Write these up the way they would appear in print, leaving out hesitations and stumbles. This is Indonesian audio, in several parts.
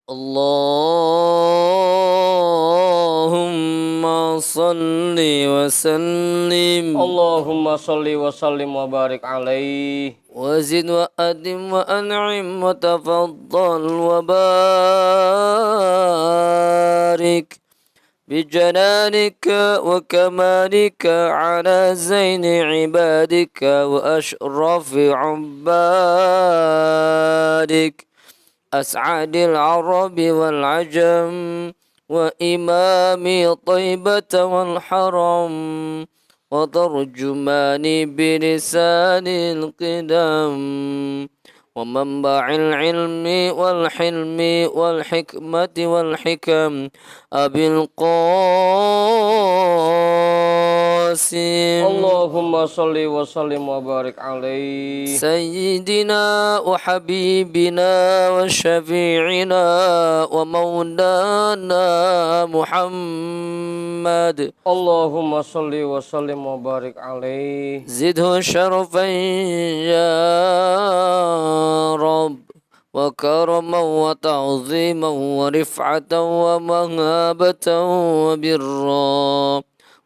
Allahumma salli wa sallim Allahumma salli wa sallim wa barik alaihi وزد وأدم وأنعم وتفضل وبارك بجلالك وكمالك على زين عبادك وأشرف عبادك أسعد العرب والعجم وإمام طيبة والحرم وترجماني بلسان القدم ومنبع العلم والحلم والحكمة والحكم أبي القاسم Allahumma salli wa sallim wa barik alaihi سيدنا وحبيبنا وشفيعنا ومولانا محمد Allahumma salli wa sallim wa barik alaihi زده شرفا يا رب وكرما وتعظيما ورفعة ومهابة وبرا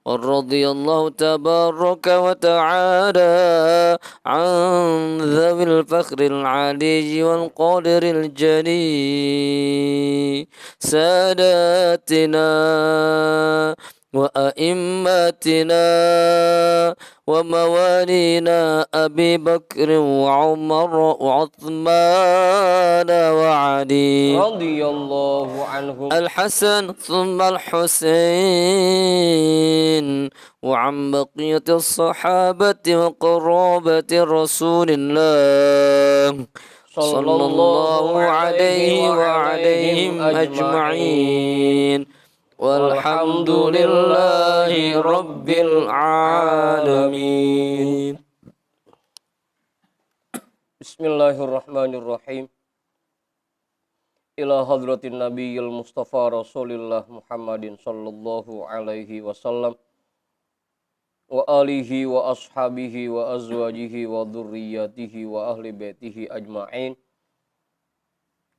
ورضي الله تبارك وتعالى عن ذوي الفخر العلي والقدر الجليل ساداتنا وأئمتنا وموالينا أبي بكر وعمر وعثمان وعلي radhiyallahu anhum الحسن ثم الحسين وعن بقية الصحابة وقرابة رسول الله صلى الله عليه وعليهم أجمعين والحمد لله رب العالمين. Bismillahirrahmanirrahim. Ila hadratin nabiyil mustafa rasulillah Muhammadin sallallahu alaihi wasallam wa alihi wa ashabihi wa azwajihi wa dhurriyyatihi wa ahli baitihi ajma'in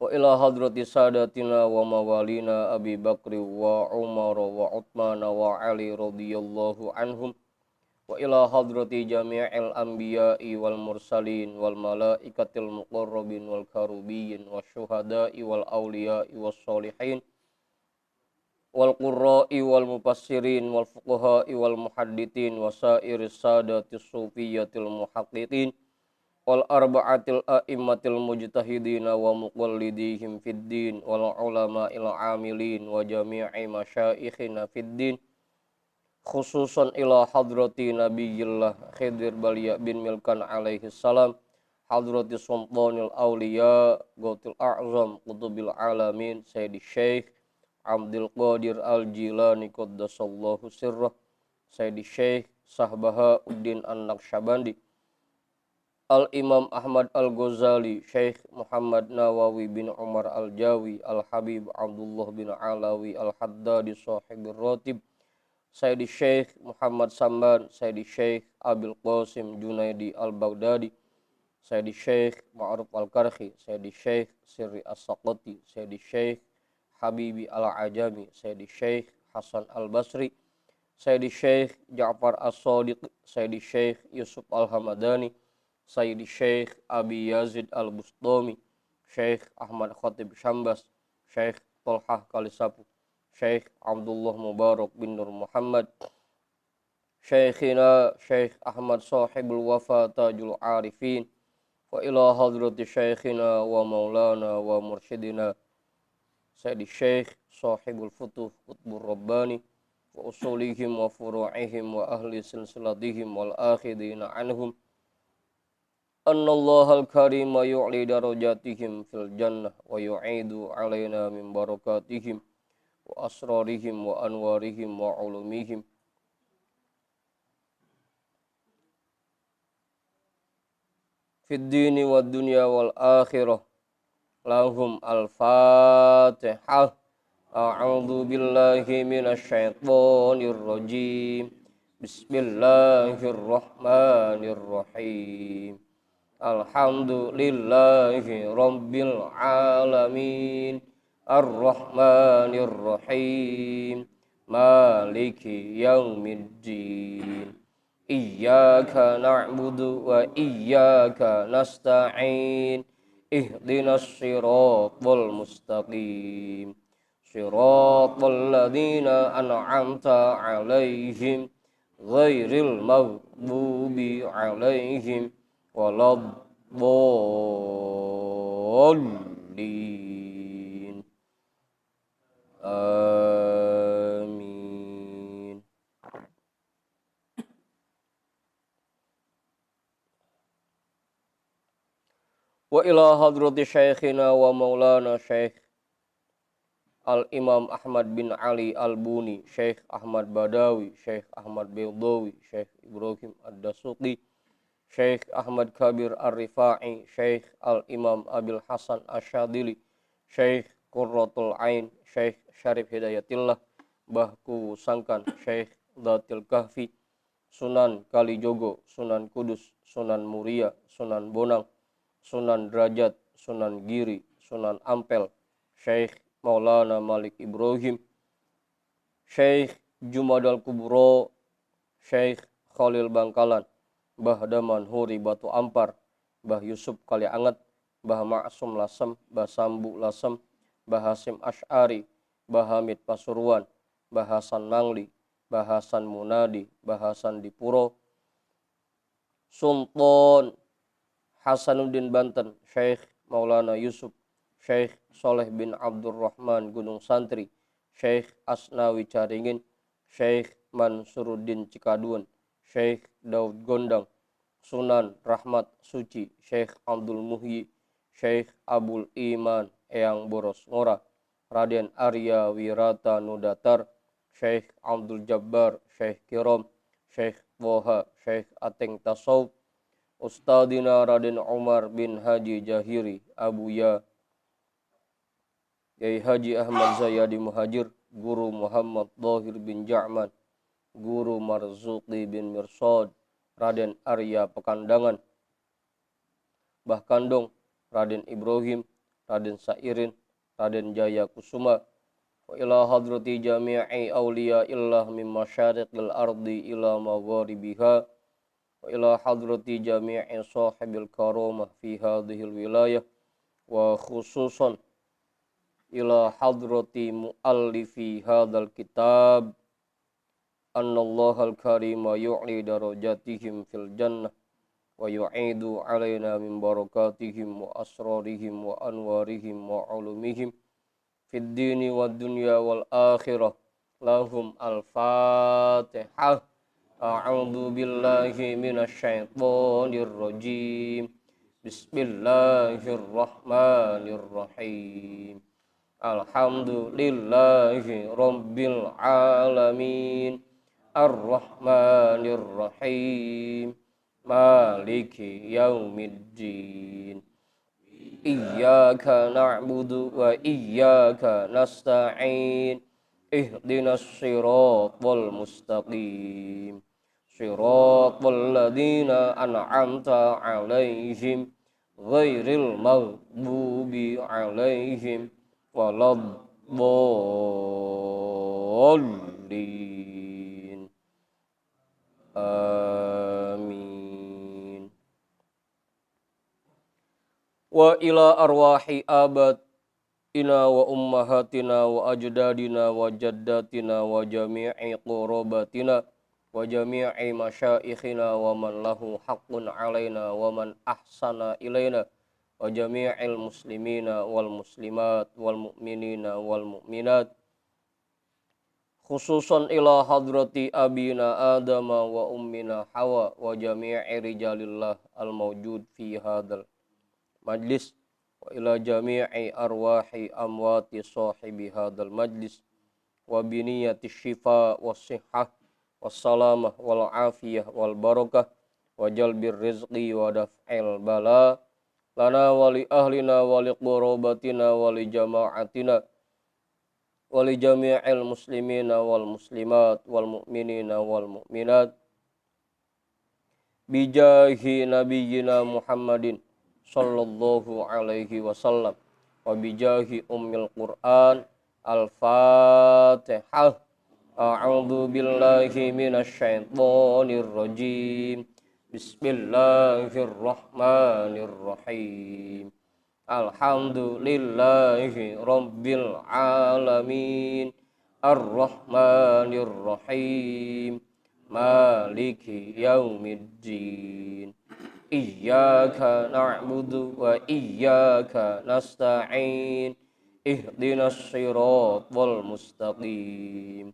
wa ila hadrati sadatina wa mawalina Abi Bakri wa Umar wa Uthman wa Ali radhiyallahu anhum wa ila hadrati jami'il anbiya'i wal mursalin wal malaikatil muqarrabin wal karubiyin wasyuhada'i wal awliya'i was solihin wal qurra'i wal mufassirin wal fuqaha'i wal muhaddithin wasairis sadatis sufiyatil muhaqqiqin wal arba'atil a'immatil mujtahidin wa muqallidihim fid din wal ulama'il amilin wa jami'i masyaikhina fid din khususan ila hadrati nabiyillah Khidir Balia bin Milkan alaihi salam hadrati sultanil awliya gautil a'zam qutubil alamin sayyidi syekh Abdul Qadir al-Jilani qaddasallahu sirrah sayyidi syekh Sahbaha Uddin An-Naqsyabandi Al-Imam Ahmad Al-Ghazali, Syekh Muhammad Nawawi bin Umar Al-Jawi, Al-Habib Abdullah bin Alawi Al-Haddadi Sahibir Ratib, Sayyidi Syekh Muhammad Samban, Sayyidi Syekh Abil Qasim Junaidi Al-Baghdadi, Sayyidi Syekh Ma'ruf Al-Karhi, Sayyidi Syekh Sirri As-Saqati, Sayyidi Syekh Habibi Al-Ajami, Sayyidi Syekh Hasan Al-Basri, Sayyidi Syekh Ja'far As-Sadiq, Sayyidi Syekh Yusuf Al-Hamadani, Sayyidi Syekh Abi Yazid Al-Bustami, Syekh Ahmad Khatib Syambas, Syekh Tolhah Kalisapu, Syekh Abdullah Mubarak bin Nur Muhammad, Syekhina Syekh Ahmad Sahibul Wafa Tajul Arifin, wa ila hadrati Syekhina wa maulana wa mursyidina, Sayyidi Syekh Sahibul Futuh Qutbur Rabbani, wa usulihim wa furu'ihim wa ahli silsilatihim wal akhidina anhum, Annallahal karima yu'li darajatihim fil jannah wa yu'idu alaina min barakatihim wa asrarihim wa anwarihim wa ulumihim fid dini wad dunya wal akhirah. Lahum al-Fatihah. A'udzu billahi minasy syaithanir rajim. Bismillahirrahmanirrahim. Alhamdulillahi rabbil alamin. Ar-Rahmanir Rahim Maliki Yaumiddin Iyyaka na'budu wa iyyaka nasta'in Ihdinas siratal mustaqim Siratal ladzina an'amta 'alaihim ghairil maghdubi 'alaihim waladdallin. Amin. Wa ila hadrati syekhina wa maulana syekh Al-Imam Ahmad bin Ali Al-Buni, Syekh Ahmad Badawi, Syekh Ahmad Baydawi, Syekh Ibrahim Ad-Dasuqi, Syekh Ahmad Kabir Ar-Rifa'i, Syekh Al-Imam Abil Hasan Asyadili, Syekh Qurratul Ain, Syekh Syarif Hidayatillah, Bahku Sangkan, Syekh Datil Kahfi, Sunan Kalijogo, Sunan Kudus, Sunan Muria, Sunan Bonang, Sunan Derajat, Sunan Giri, Sunan Ampel, Syekh Maulana Malik Ibrahim, Syekh Jumadal Kubro, Syekh Khalil Bangkalan, Bah Daman Huri Batu Ampar, Bah Yusuf Kalianget, Bah Ma'sum Lasem, Bah Sambu Lasem, Bah Hasim Ash'ari, Bah Hamid Pasuruan, Bah Hasan Mangli, Bah Hasan Munadi, Bah Hasan Dipuro, Sultan Hasanuddin Banten, Syekh Maulana Yusuf, Syekh Soleh bin Abdurrahman Gunung Santri, Syekh Asnawi Caringin, Syekh Mansuruddin Cikaduan, Syekh Daud Gondang, Sunan Rahmat Suci, Syekh Abdul Muhyi, Syekh Abul Iman Eyang Boros Ngora, Raden Arya Wirata Nudatar, Syekh Abdul Jabbar, Syekh Kirom, Syekh Woha, Syekh Ateng Tasawuf, Ustadina Raden Umar bin Haji Jahiri Abuya, Yai Haji Ahmad Zayadi Muhajir, Guru Muhammad Dhahir bin Ja'man, Guru Marzuqi bin Mirsad, Raden Arya Pekandangan, Bah Kandong, Raden Ibrahim, Raden Sairin, Raden Jaya Kusuma, wa ila hadrati jami'i awliya illah min masyariqil ardi ila magharibiha, wa ila hadrati jami'i sahibil karamah fi hadhil wilayah, wa khususan ila hadrati muallifi hadzal kitab annallahal karima yu'li darajatihim fil jannah wa yu'idu alaina min barakatihim wa asrarihim wa anwarihim wa ulumihim fid dini wad dunya wal akhirah. Lahum al-fatihah. A'udzu billahi minasy syaithanir rajim. Bismillahirrahmanirrahim. Alhamdulillahi rabbil alamin. Ar-Rahmanir Rahim. Maliki yaumiddin. Iyyaka na'budu wa iyyaka nasta'in. Ihdinas siratal mustaqim. Siratal ladzina an'amta 'alaihim ghairil maghdubi 'alaihim waladdallin. Amin. Wa ila arwahi abadina wa ummahatina wa ajdadina wa jaddatina wa jami'i qurabatina wa jami'i masyaikhina wa man lahu haqqun alaina wa man ahsana ilaina wa jami'il muslimina wal muslimat wal mu'minina wal mu'minat, khususan ila hadrati abina adama wa ummina hawa wa jami'i rijalillah al mawjud fi hadal majlis, wa ila jami'i arwahi amwati sahibi hadal majlis wa biniyati syifa was sihhah was salamah wal afiyah wal barakah wa jalbir rizqi wa daf'il bala lana wali ahlina wali qurabatina wali jama'atina wali jami'il muslimina wal muslimat wal mu'minina wal mu'minat bijahi nabiyyina Muhammadin sallallahu alaihi wasallam wa bijahi ummil Qur'an. Al-Fatihah. A'udzu billahi minasyaitonir rajim. Bismillahirrahmanirrahim. Alhamdulillahi rabbil alamin. Ar-Rahmanir Rahim. Maliki yaumiddin. Iyyaka na'budu wa iyyaka nasta'in. Ihdinas siratal mustaqim.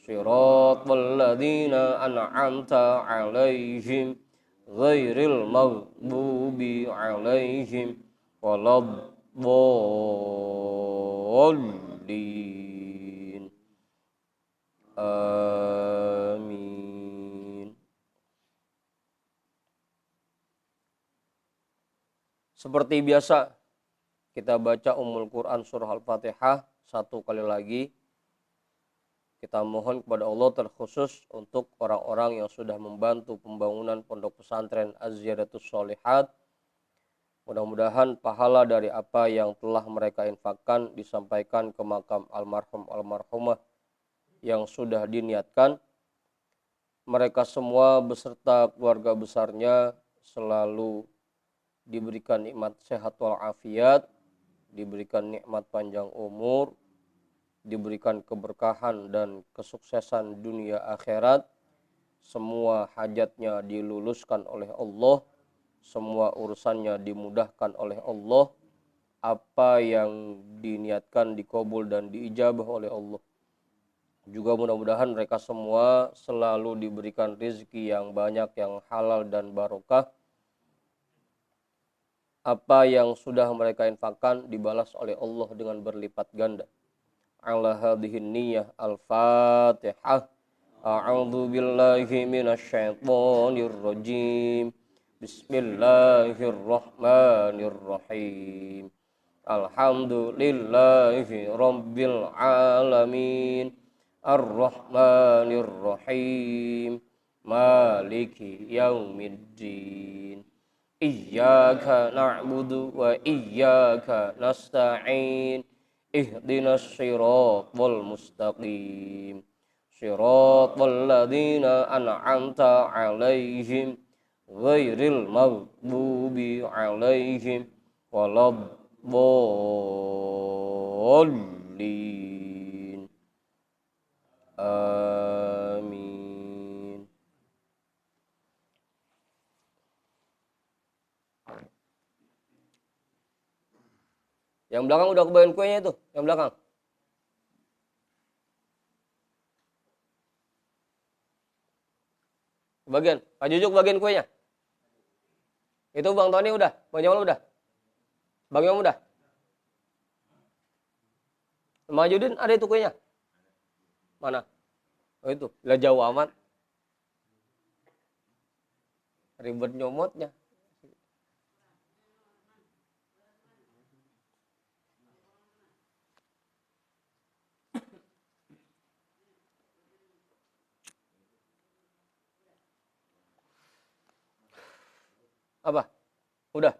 Siratal ladzina an'amta 'alaihim ghairil maghdubi 'alaihim waladdallin. Amin. Seperti biasa, kita baca Ummul Quran surah Al-Fatihah 1 kali lagi. Kita mohon kepada Allah terkhusus untuk orang-orang yang sudah membantu pembangunan pondok pesantren Az-Ziyadatus Shalihat. Mudah-mudahan pahala dari apa yang telah mereka infakkan disampaikan ke makam almarhum almarhumah yang sudah diniatkan. Mereka semua beserta keluarga besarnya selalu diberikan nikmat sehat walafiat, diberikan nikmat panjang umur, diberikan keberkahan dan kesuksesan dunia akhirat. Semua hajatnya diluluskan oleh Allah, semua urusannya dimudahkan oleh Allah, apa yang diniatkan dikabul dan diijabah oleh Allah. Juga mudah-mudahan mereka semua selalu diberikan rezeki yang banyak, yang halal dan barokah. Apa yang sudah mereka infakkan dibalas oleh Allah dengan berlipat ganda. Ala hadhihi niyyah. Al-Fatihah. A'udzu billahi minasyaitonir rajim. Bismillahirrahmanirrahim. Alhamdulillahi rabbil alamin. Ar-Rahmanir Rahim. Maliki yaumiddin. Iyyaka na'budu wa iyyaka nasta'in. Ihdinas siratal mustaqim. Siratal ladzina an'amta 'alaihim ghairil maghdubi 'alaihim waladdallin. Amin. Yang belakang udah kebagian kuenya itu, yang belakang. Bagian, Pak Jujuk bagian kuenya. Itu Bang Tony udah, Bang Jamal udah. Bang Yom udah. Bang Judin ada itu kuenya? Mana? Oh itu, lah jauh amat. Ribet nyomotnya. Apa? Udah.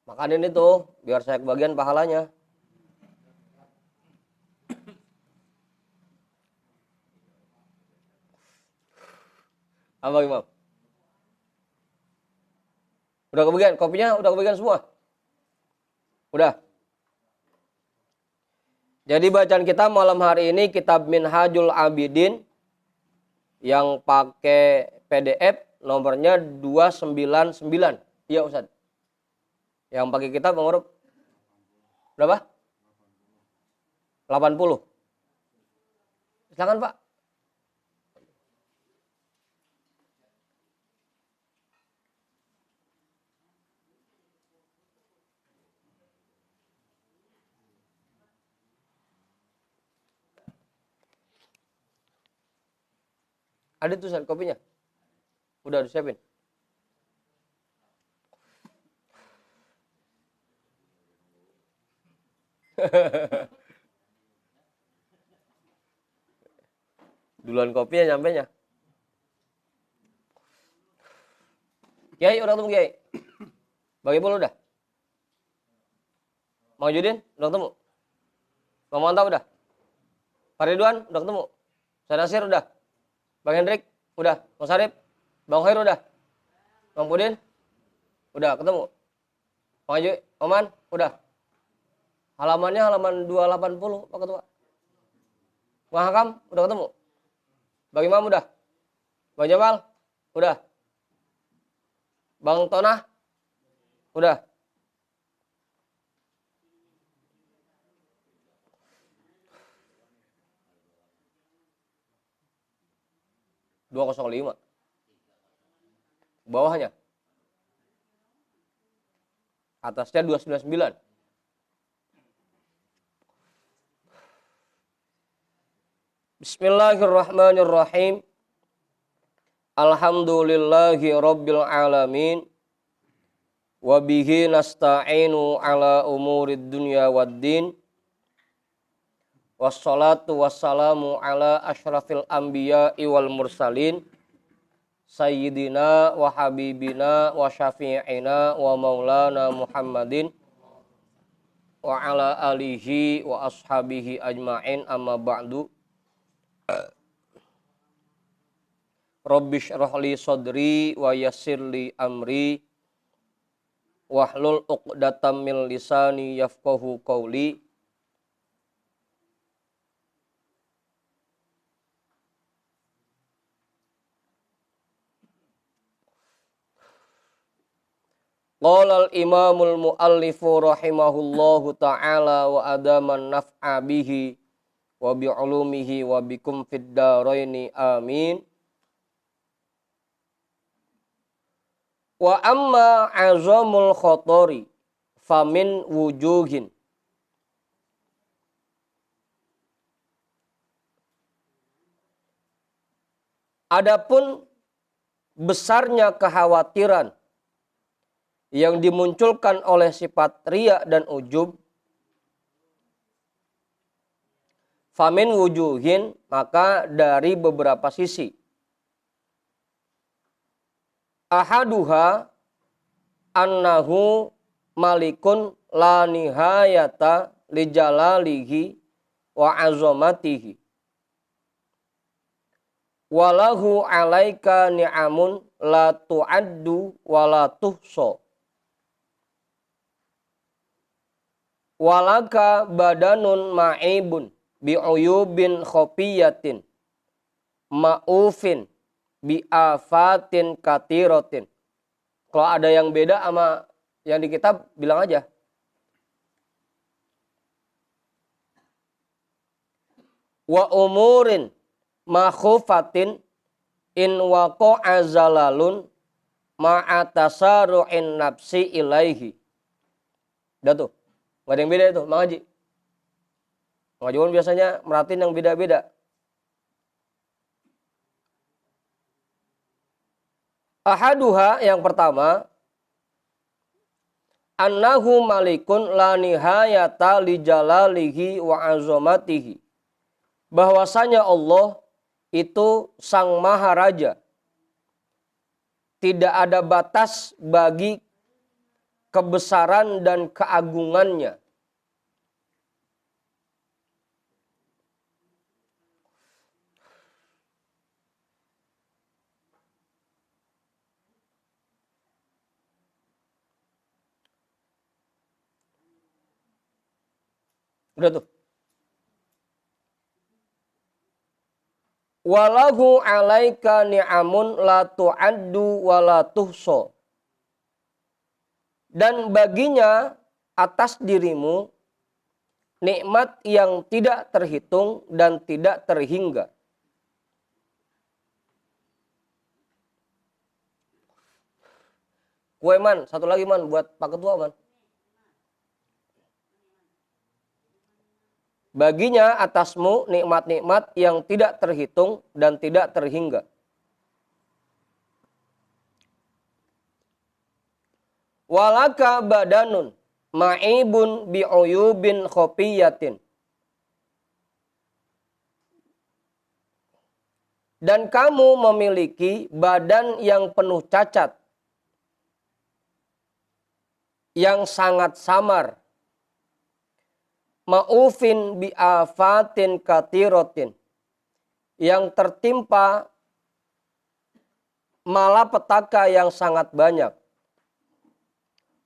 Makanin itu, biar saya kebagian pahalanya. Apa Imam? Udah kebagian, kopinya udah kebagian semua? Udah. Jadi bacaan kita malam hari ini kitab Minhajul Abidin yang pakai PDF nomornya 299. Iya Ustaz. Yang pakai kitab nomor berapa? 80. Silakan Pak. Ada tulisan kopinya? Udah disiapin? Duluan kopinya nyampenya. Kiai udah ketemu Kiai? Bagi Ipul udah? Mang Judin udah ketemu? Bang Mantap udah? Pak Ridwan udah ketemu? Saya Nasir udah? Bang Hendrik udah? Bang Sarip? Bang Khair udah? Bang Pudin? Udah ketemu? Bang Haji Oman udah? Halamannya halaman 280 Pak Ketua. Bang Hakam udah ketemu? Bang Imam udah? Bang Jamal udah? Bang Tonah udah? (205) bawahnya atasnya 299. Bismillahirrahmanirrahim. Alhamdulillahi rabbil alamin. Wa bihi nasta'inu ala umurid dunya waddin. Wassalatu wassalamu ala asyrafil anbiya'i wal mursalin. Sayyidina wa habibina wa syafi'ina wa maulana Muhammadin wa ala alihi wa ashabihi ajma'in, amma ba'du. Rabbish rohli sodri wa yassirli amri wahlul uqdatam min lisani yafqahu qawli. Qala al-imamul muallifu rahimahullahu ta'ala wa adaman naf'a bihi wa bi'ulumihi wa bikum fid daraini amin. Wa amma azamul khotori famin wujuhin. Adapun besarnya kekhawatiran yang dimunculkan oleh sifat riya dan ujub, famin wujuhin, maka dari beberapa sisi. Ahaduha annahu malikun la nihayata li jalalihi wa azamatihi. Walahu alaika ni'amun la tu'addu wa la tuhsa. Walaka badanun ma'ibun bi'uyubin khofiyatin ma'ufin bi'afatin katiratin. Kalau ada yang beda sama yang di kitab, bilang aja. Wa umurin makhufatin in waqa'a zalalun ma'atasaru'in nafsi ilaihi. Udah tuh. Gak ada yang beda itu, Mang Haji. Mang Haji biasanya merhatiin yang beda-beda. Ahaduha, yang pertama, annahu malikun la nihayata li jalalihi wa azamatihi. Bahwasanya Allah itu sang maharaja. Tidak ada batas bagi kebesaran dan keagungannya. Udah tuh. Walahu alaika ni'amun la tu'addu wa la tuhsa. Dan baginya atas dirimu nikmat yang tidak terhitung dan tidak terhingga. Kue man, satu lagi man buat Pak Ketua man. Baginya atasmu nikmat-nikmat yang tidak terhitung dan tidak terhingga. Walaka badanun ma'ibun bi'uyubin khofiyatin. Dan kamu memiliki badan yang penuh cacat, yang sangat samar. Ma'ufin bi'afatin katirotin, yang tertimpa malapetaka yang sangat banyak.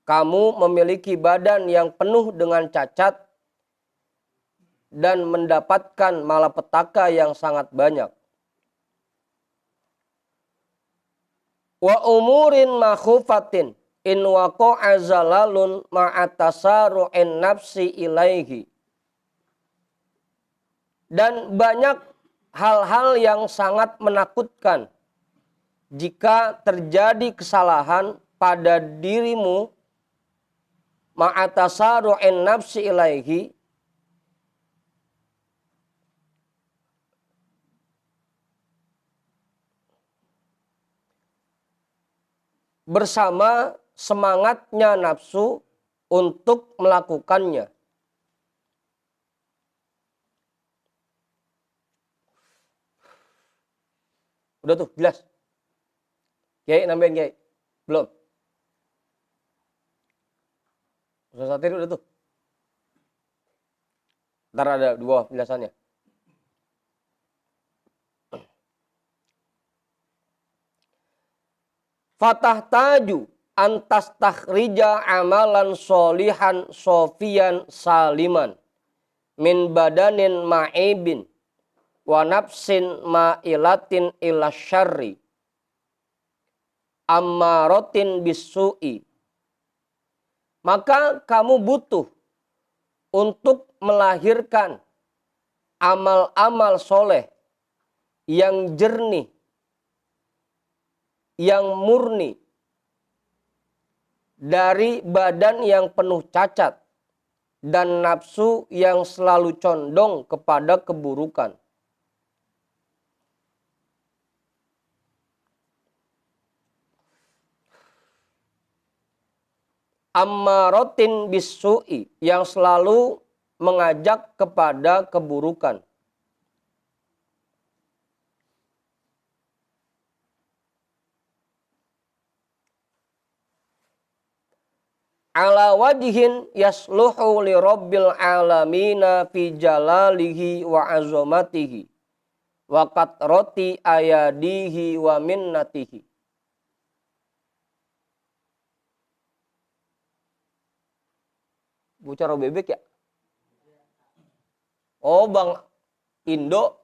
Kamu memiliki badan yang penuh dengan cacat dan mendapatkan malapetaka yang sangat banyak. Wa umurin makhufatin in waqa'a zalalun ma'atasaru'in nafsi ilaihi. Dan banyak hal-hal yang sangat menakutkan jika terjadi kesalahan pada dirimu ma'atasaru'in nafsi ilaihi, bersama semangatnya nafsu untuk melakukannya. Udah tuh, jelas. Kiai, nambahin Kiai. Belum. Ustaz Satir udah tuh. Ntar ada dua penjelasannya. Fatahtaju antas takhrija amalan solihan sofian saliman min badanin ma'ibin wa nafsin ma'ilatin ila syarri ammaratin bisu'i. Maka kamu butuh untuk melahirkan amal-amal soleh yang jernih, yang murni, dari badan yang penuh cacat dan nafsu yang selalu condong kepada keburukan. Ammaratin bisu'i, yang selalu mengajak kepada keburukan. Ala wajhin yasluhu li rabbil alamina fi jalalihi wa azamatihi wa katrati ayadihi wa minnatihi. Bicara bebek ya? Oh, Bang Indo.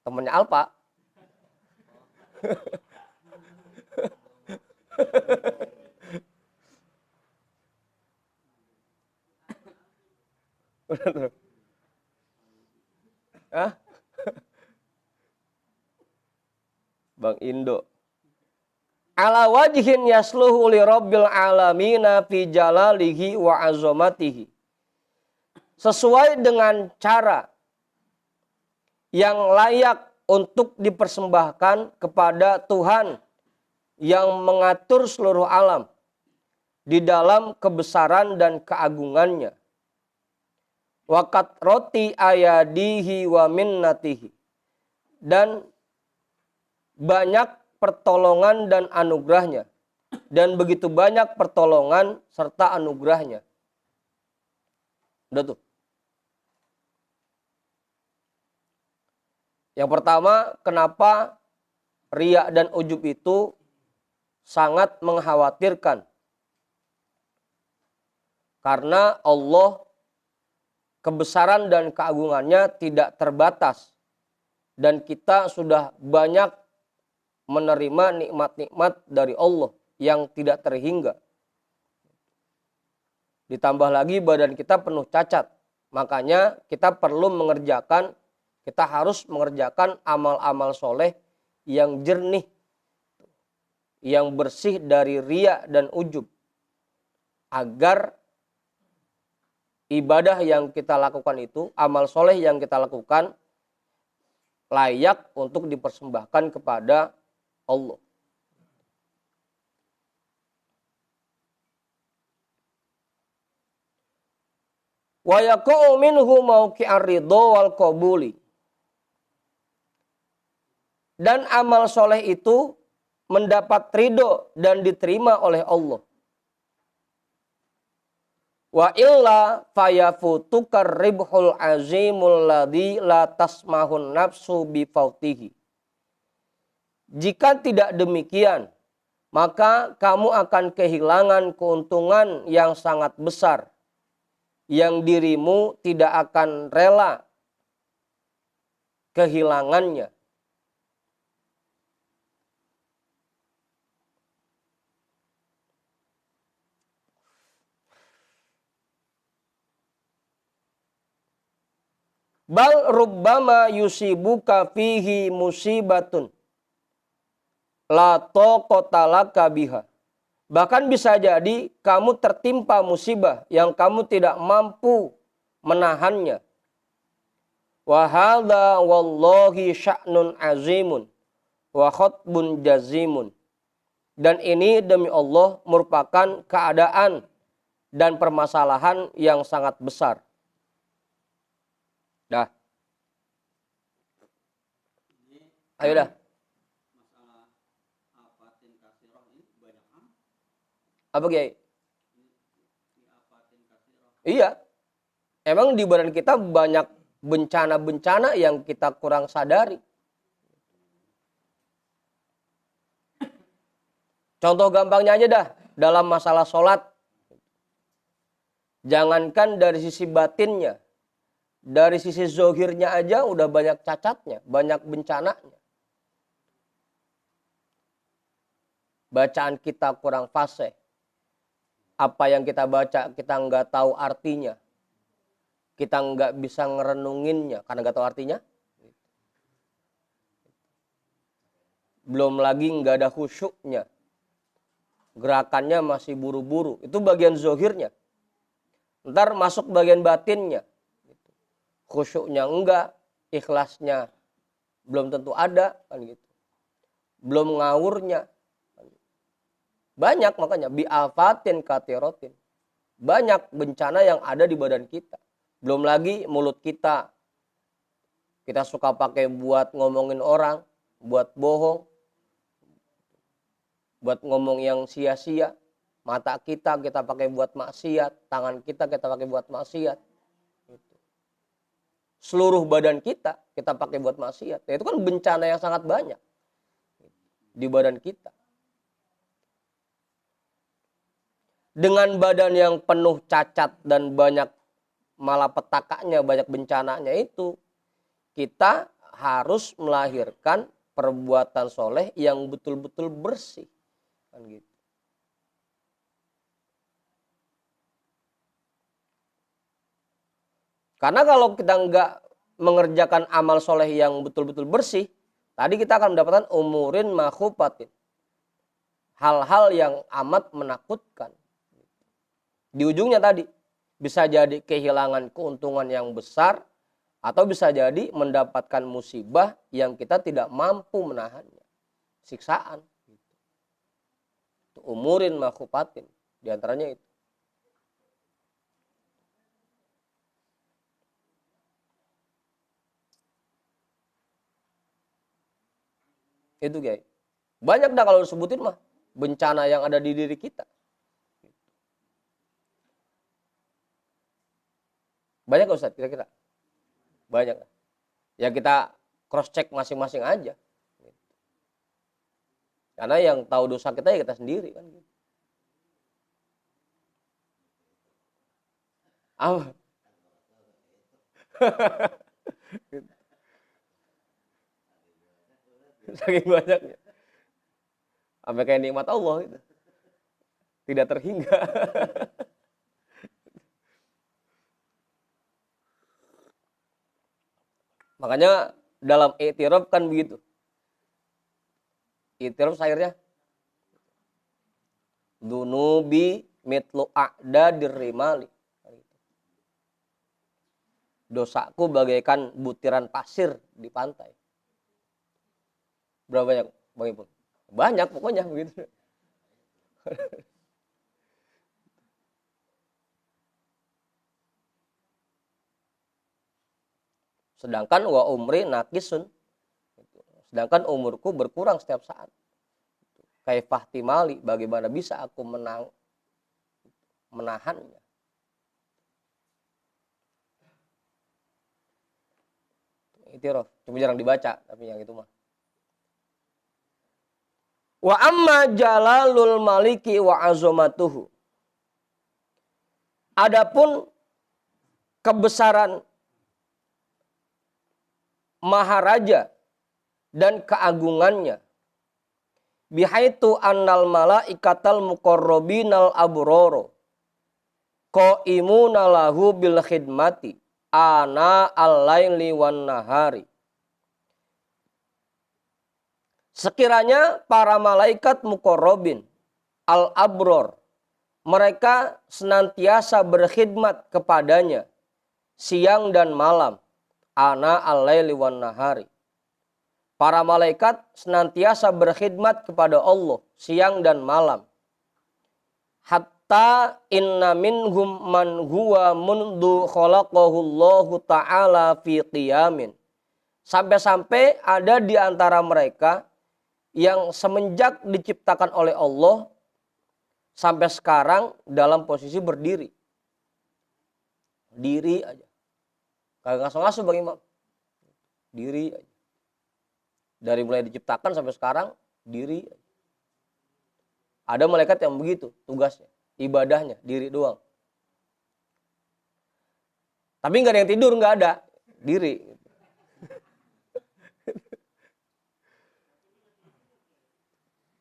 Temennya Alpa. Hah? Bang Indo. Ala wajhin yasluhu li rabbil alamina fi jalalihi wa azamatihi. Sesuai dengan cara yang layak untuk dipersembahkan kepada Tuhan yang mengatur seluruh alam di dalam kebesaran dan keagungannya. Wakat roti ayadihi wa minnatihi. Dan banyak pertolongan dan anugerahnya. Dan begitu banyak pertolongan serta anugerahnya. Udah tuh. Yang pertama, kenapa riya dan ujub itu sangat mengkhawatirkan? Karena Allah kebesaran dan keagungannya tidak terbatas. Dan kita sudah banyak menerima nikmat-nikmat dari Allah yang tidak terhingga. Ditambah lagi badan kita penuh cacat. Makanya kita harus mengerjakan amal-amal soleh yang jernih, yang bersih dari riya dan ujub. Agar ibadah yang kita lakukan itu, amal soleh yang kita lakukan, layak untuk dipersembahkan kepada Allah. Wa yaqa'u minhu mauqi'ar ridha wal qabuli. Dan amal soleh itu mendapat ridho dan diterima oleh Allah. Wa illa fayafutukar ribhul azimul ladzi la tasmahun nafsu bifautihi. Jika tidak demikian, maka kamu akan kehilangan keuntungan yang sangat besar yang dirimu tidak akan rela kehilangannya. Bal rubbama yusibuka fihi musibatun la taqata laka biha. Bahkan bisa jadi kamu tertimpa musibah yang kamu tidak mampu menahannya. Wa hadza wallahi sya'nun azimun wa khatbun jazimun. Dan ini demi Allah merupakan keadaan dan permasalahan yang sangat besar. Dah. Ayo dah. Apa Kiai? Iya. Emang di badan kita banyak bencana-bencana yang kita kurang sadari. Contoh gampangnya aja dah. Dalam masalah sholat. Jangankan dari sisi batinnya. Dari sisi zohirnya aja udah banyak cacatnya. Banyak bencananya. Bacaan kita kurang fasih. Apa yang kita baca kita nggak tahu artinya. Kita nggak bisa ngerenunginnya karena nggak tahu artinya. Belum lagi nggak ada khusyuknya. Gerakannya masih buru-buru. Itu bagian zohirnya. Ntar masuk bagian batinnya. Khusyuknya enggak. Ikhlasnya belum tentu ada. Kan gitu. Belum ngawurnya. Banyak makanya bi'afatin katirotin. Banyak bencana yang ada di badan kita. Belum lagi mulut kita. Kita suka pakai buat ngomongin orang. Buat bohong. Buat ngomong yang sia-sia. Mata kita pakai buat maksiat. Tangan kita pakai buat maksiat. Seluruh badan kita pakai buat maksiat. Itu kan bencana yang sangat banyak. Di badan kita. Dengan badan yang penuh cacat dan banyak malapetakanya, banyak bencananya itu, kita harus melahirkan perbuatan soleh yang betul-betul bersih. Kan gitu. Karena kalau kita nggak mengerjakan amal soleh yang betul-betul bersih, tadi kita akan mendapatkan umurin makhupatin. Hal-hal yang amat menakutkan. Di ujungnya tadi, bisa jadi kehilangan keuntungan yang besar, atau bisa jadi mendapatkan musibah yang kita tidak mampu menahannya. Siksaan. Itu umurin makhupatin. Di antaranya itu. Itu guys. Banyak dah kalau disebutin mah. Bencana yang ada di diri kita. Banyak gak Ustaz kira-kira? Banyak. Ya kita cross check masing-masing aja. Karena yang tahu dosa kita ya kita sendiri kan. Ah, Saking banyaknya. Sampai kayak nikmat Allah itu. Tidak terhingga. Makanya dalam i'tiraf kan begitu. I'tiraf akhirnya dunubi mitlu a'dadir rimali. Dosaku bagaikan butiran pasir di pantai. Berapa banyak Bang Ipul? Banyak pokoknya begitu. Sedangkan wa umri nakisun. Sedangkan umurku berkurang setiap saat. Kaifah timali, bagaimana bisa aku menahannya. Itiraf, cuma jarang dibaca, tapi yang itu mah. Wa amma jalalul maliki wa azamatuhu. Adapun kebesaran maharaja dan keagungannya, bihaitu annal malaikatal muqarrabinal abroro qaimuna lahu bil khidmati ana al-laili wan nahari. Sekiranya para malaikat muqarrabin al-abror, mereka senantiasa berkhidmat kepadanya siang dan malam, ana al-laili wan nahari. Para malaikat senantiasa berkhidmat kepada Allah siang dan malam. Hatta inna minhum man huwa mundu khalaqahullahu ta'ala fi qiyamin. Sampai-sampai ada di antara mereka yang semenjak diciptakan oleh Allah sampai sekarang dalam posisi berdiri. Diri aja. Kagak ngasuh-ngasuh Bang Imam. Diri aja. Dari mulai diciptakan sampai sekarang diri aja. Ada malaikat yang begitu tugasnya, ibadahnya, diri doang. Tapi nggak ada yang tidur, nggak ada, diri.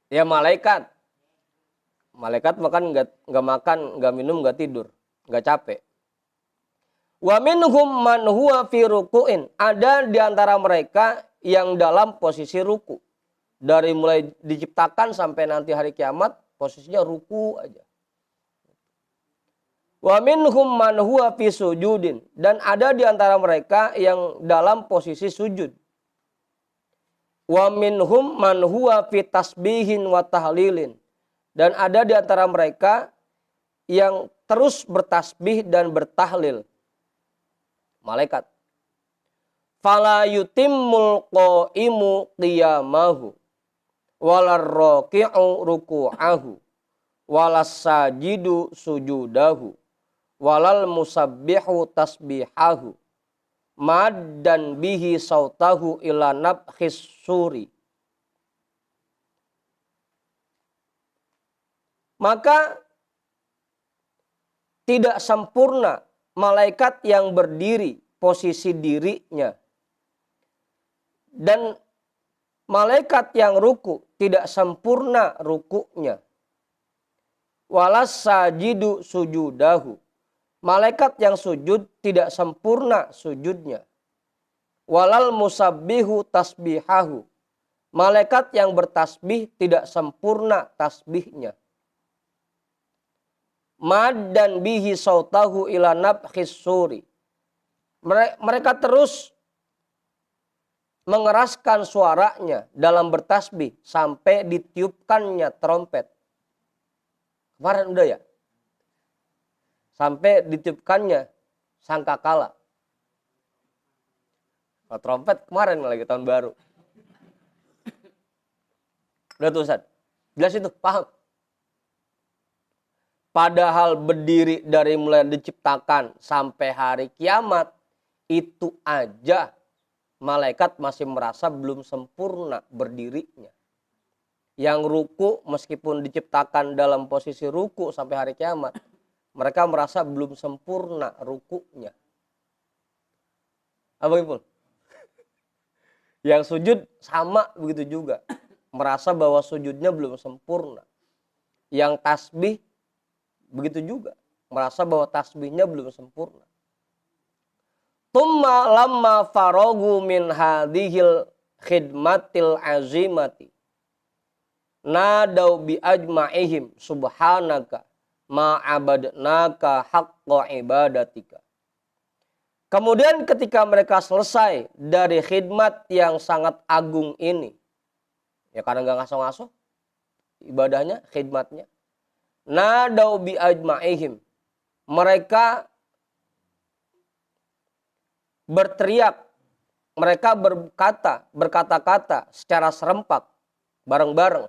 Ya malaikat makan nggak makan, nggak minum, nggak tidur, nggak capek. Wa minhum man huwa fi ruku'in. Ada di antara mereka yang dalam posisi ruku. Dari mulai diciptakan sampai nanti hari kiamat, posisinya ruku aja. Wa minhum man huwa fi sujudin. Dan ada di antara mereka yang dalam posisi sujud. Wa minhum man huwa fi tasbihin wa tahlilin. Dan ada di antara mereka yang terus bertasbih dan bertahlil. Malaikat. Fala yutimmul qaimu qiyamahu walar raki'u ruku'ahu walas sajidu sujudahu walal musabbihu tasbihahu maddan bihi sautahu ila nabkhis suri. Maka tidak sempurna malaikat yang berdiri posisi dirinya dan malaikat yang ruku tidak sempurna rukunya. Walas sajidu sujudahu. Malaikat yang sujud tidak sempurna sujudnya. Walal musabbihu tasbihahu. Malaikat yang bertasbih tidak sempurna tasbihnya. Maddan bihi sautahu ila nabkhis suri. Mereka terus mengeraskan suaranya dalam bertasbih sampai ditiupkannya trompet. Kemarin udah ya? Sampai ditiupkannya sangkakala. Kalau trompet kemarin lagi tahun baru. Udah tuh Ustaz. Jelas itu, paham? Padahal berdiri dari mulai diciptakan sampai hari kiamat, itu aja malaikat masih merasa belum sempurna berdirinya. Yang ruku meskipun diciptakan dalam posisi ruku sampai hari kiamat, mereka merasa belum sempurna rukunya. Apa Ipul? Yang sujud sama begitu juga. Merasa bahwa sujudnya belum sempurna. Yang tasbih begitu juga. Merasa bahwa tasbihnya belum sempurna. Tumma lamma farogu min hadhil khidmatil azimati. Nadau bi ajma'ihim subhanaka ma'abadnaka haqqa ibadatika. Kemudian ketika mereka selesai dari khidmat yang sangat agung ini. Ya karena gak ngaso-ngaso ibadahnya, khidmatnya. Nadau bi ajma'ihim. Mereka berteriak. Mereka berkata-kata secara serempak. Bareng-bareng.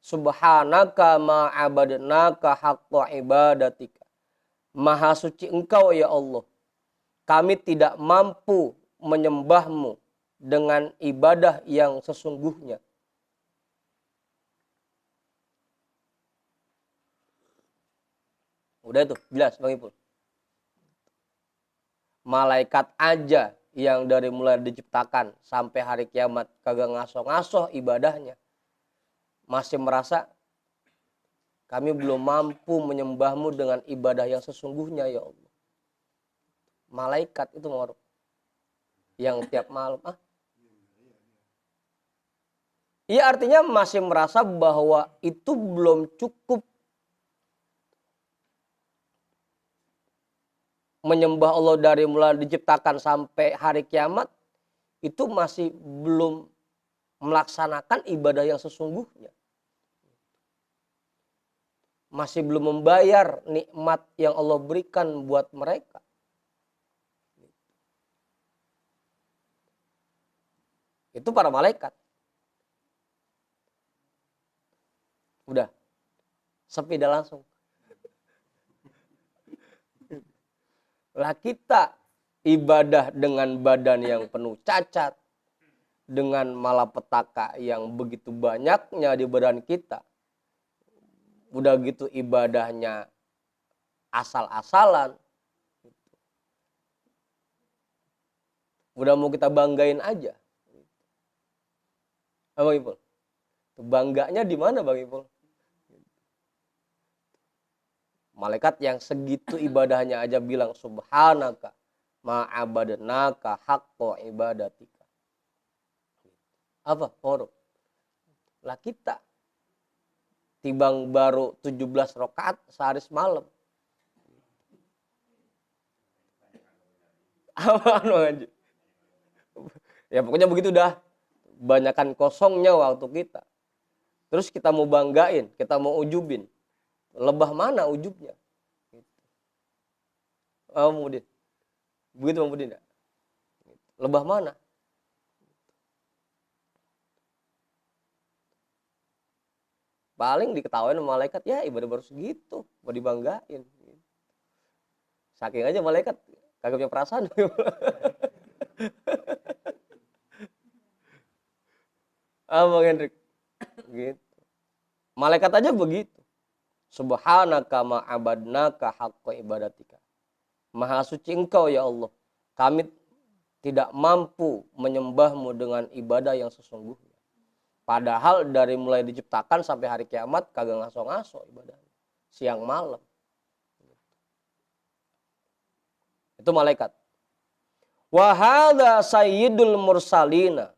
Subhanaka ma'abadnaka haqqa ibadatika. Maha suci engkau ya Allah. Kami tidak mampu menyembahmu dengan ibadah yang sesungguhnya. Udah itu, jelas Bang Ipul. Malaikat aja yang dari mulai diciptakan sampai hari kiamat kagak ngasoh-ngasoh ibadahnya. Masih merasa kami belum mampu menyembahmu dengan ibadah yang sesungguhnya ya Allah. Malaikat itu Ma'ruf. Yang tiap malam. Iya artinya masih merasa bahwa itu belum cukup menyembah Allah dari mulai diciptakan sampai hari kiamat. Itu masih belum melaksanakan ibadah yang sesungguhnya. Masih belum membayar nikmat yang Allah berikan buat mereka. Itu para malaikat. Udah. Sepi dah langsung. Lah kita ibadah dengan badan yang penuh cacat. Dengan malapetaka yang begitu banyaknya di badan kita. Udah gitu ibadahnya asal-asalan. Udah mau kita banggain aja. Bang Ipul? Bangganya di mana Bang Ipul? Malaikat yang segitu ibadahnya aja bilang subhanaka ma'abadnaka haqqa ibadatika. Apa? Huruf. Lah kita tibang baru 17 rakaat sehari semalam. Apa aja? Ya pokoknya begitu dah. Banyakan kosongnya waktu kita. Terus kita mau banggain, kita mau ujubin. Lebah mana ujubnya? Bang Mudin. Begitu Bang Mudin. Lebah mana? Paling diketawain sama malaikat, ya ibadah baru segitu, mau dibanggain. Saking aja malaikat kagak punya perasaan. Bang Hendrik. Gitu. Malaikat aja begitu. Subhanaka ma'abadnaka haqqa ibadatika. Maha suci engkau ya Allah. Kami tidak mampu menyembahmu dengan ibadah yang sesungguhnya. Padahal dari mulai diciptakan sampai hari kiamat kagak ngaso-ngaso ibadahnya. Siang malam. Itu malaikat. Wa hadza sayyidul mursalina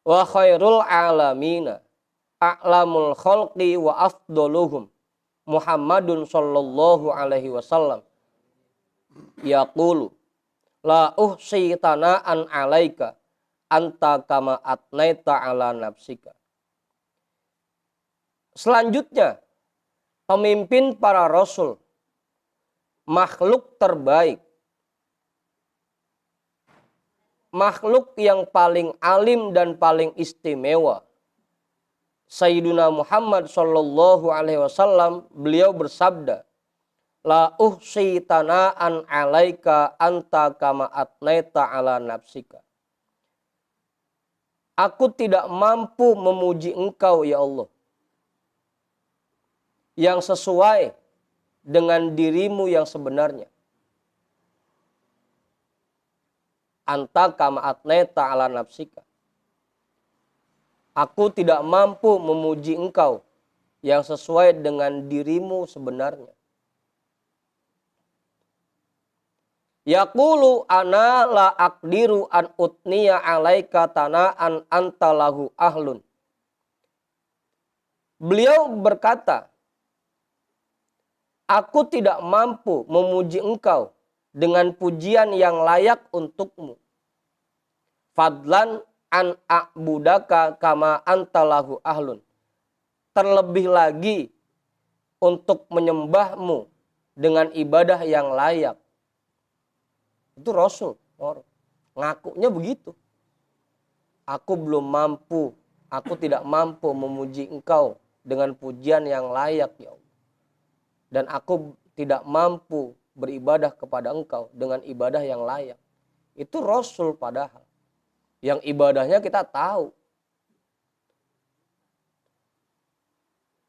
wa khairul alamina a'lamul khalqi wa afdaluhum Muhammadun sallallahu alaihi wasallam yaqulu la uhsi tana'an alaika anta kama atnaita ala nafsika. Selanjutnya pemimpin para rasul, makhluk terbaik, makhluk yang paling alim dan paling istimewa, Sayyiduna Muhammad sallallahu alaihi wasallam, beliau bersabda, la uhsi tana'an alaika anta kama atnaita ala nafsika. Aku tidak mampu memuji engkau ya Allah yang sesuai dengan dirimu yang sebenarnya. anta kama atnaita ala nafsika. Aku tidak mampu memuji engkau yang sesuai dengan dirimu sebenarnya. Yaqulu ana la aqdiru an utniya alaika tana'an anta lahu ahlun. Beliau berkata, aku tidak mampu memuji engkau dengan pujian yang layak untukmu. Fadlan an a'budaka kama anta lahu ahlun. Terlebih lagi untuk menyembahmu dengan ibadah yang layak. Itu Rasul. Ngakunya begitu. Aku belum mampu, aku tidak mampu memuji engkau dengan pujian yang layak ya Allah. Dan aku tidak mampu beribadah kepada engkau dengan ibadah yang layak. Itu Rasul padahal. Yang ibadahnya kita tahu.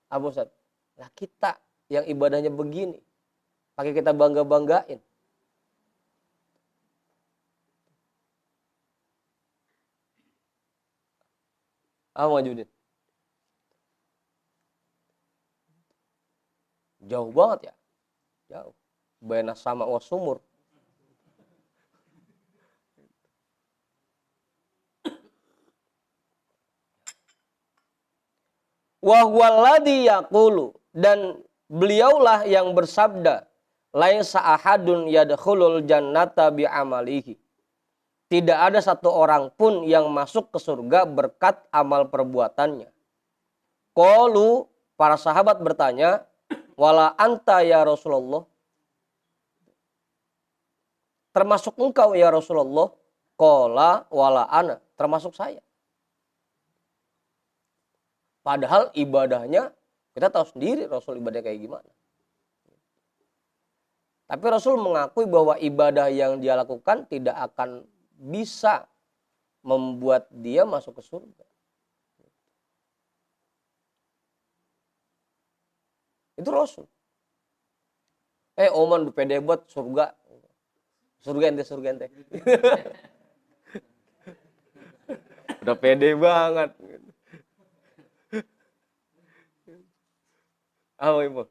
Abu Ustaz, nah kita yang ibadahnya begini, pakai kita bangga-banggain. Judin. Jauh banget ya. Jauh. Baina sama wa sumur. Wa huwallazi yaqulu, dan beliaulah yang bersabda, laisa ahadun yadkhulul jannata bi amalihi. Tidak ada satu orang pun yang masuk ke surga berkat amal perbuatannya. Qalu, para sahabat bertanya, wala anta ya Rasulullah. Termasuk engkau ya Rasulullah. Qala wala ana, termasuk saya. Padahal ibadahnya kita tahu sendiri Rasul ibadah kayak gimana. Tapi Rasul mengakui bahwa ibadah yang dia lakukan tidak akan bisa membuat dia masuk ke surga. Itu Rasul. Oman pede buat surga. Surga ente. Udah pede banget. Apa Ibu?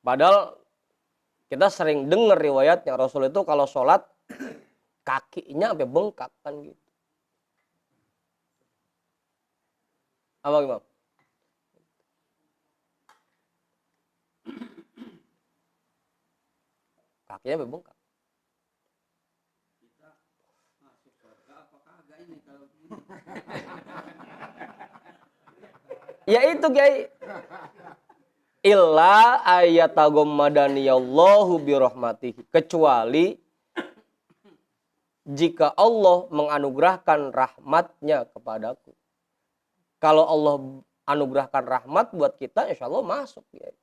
Padahal kita sering dengar riwayatnya Rasul itu kalau sholat kakinya sampai bengkak kan gitu. Apa Imam? Kakinya sampai bengkak. Ya itu Kiai. Illa ayatagommadaniyallahu birahmatihi. Kecuali jika Allah menganugerahkan rahmatnya kepadaku. Kalau Allah anugerahkan rahmat buat kita, insya Allah masuk. Kiai.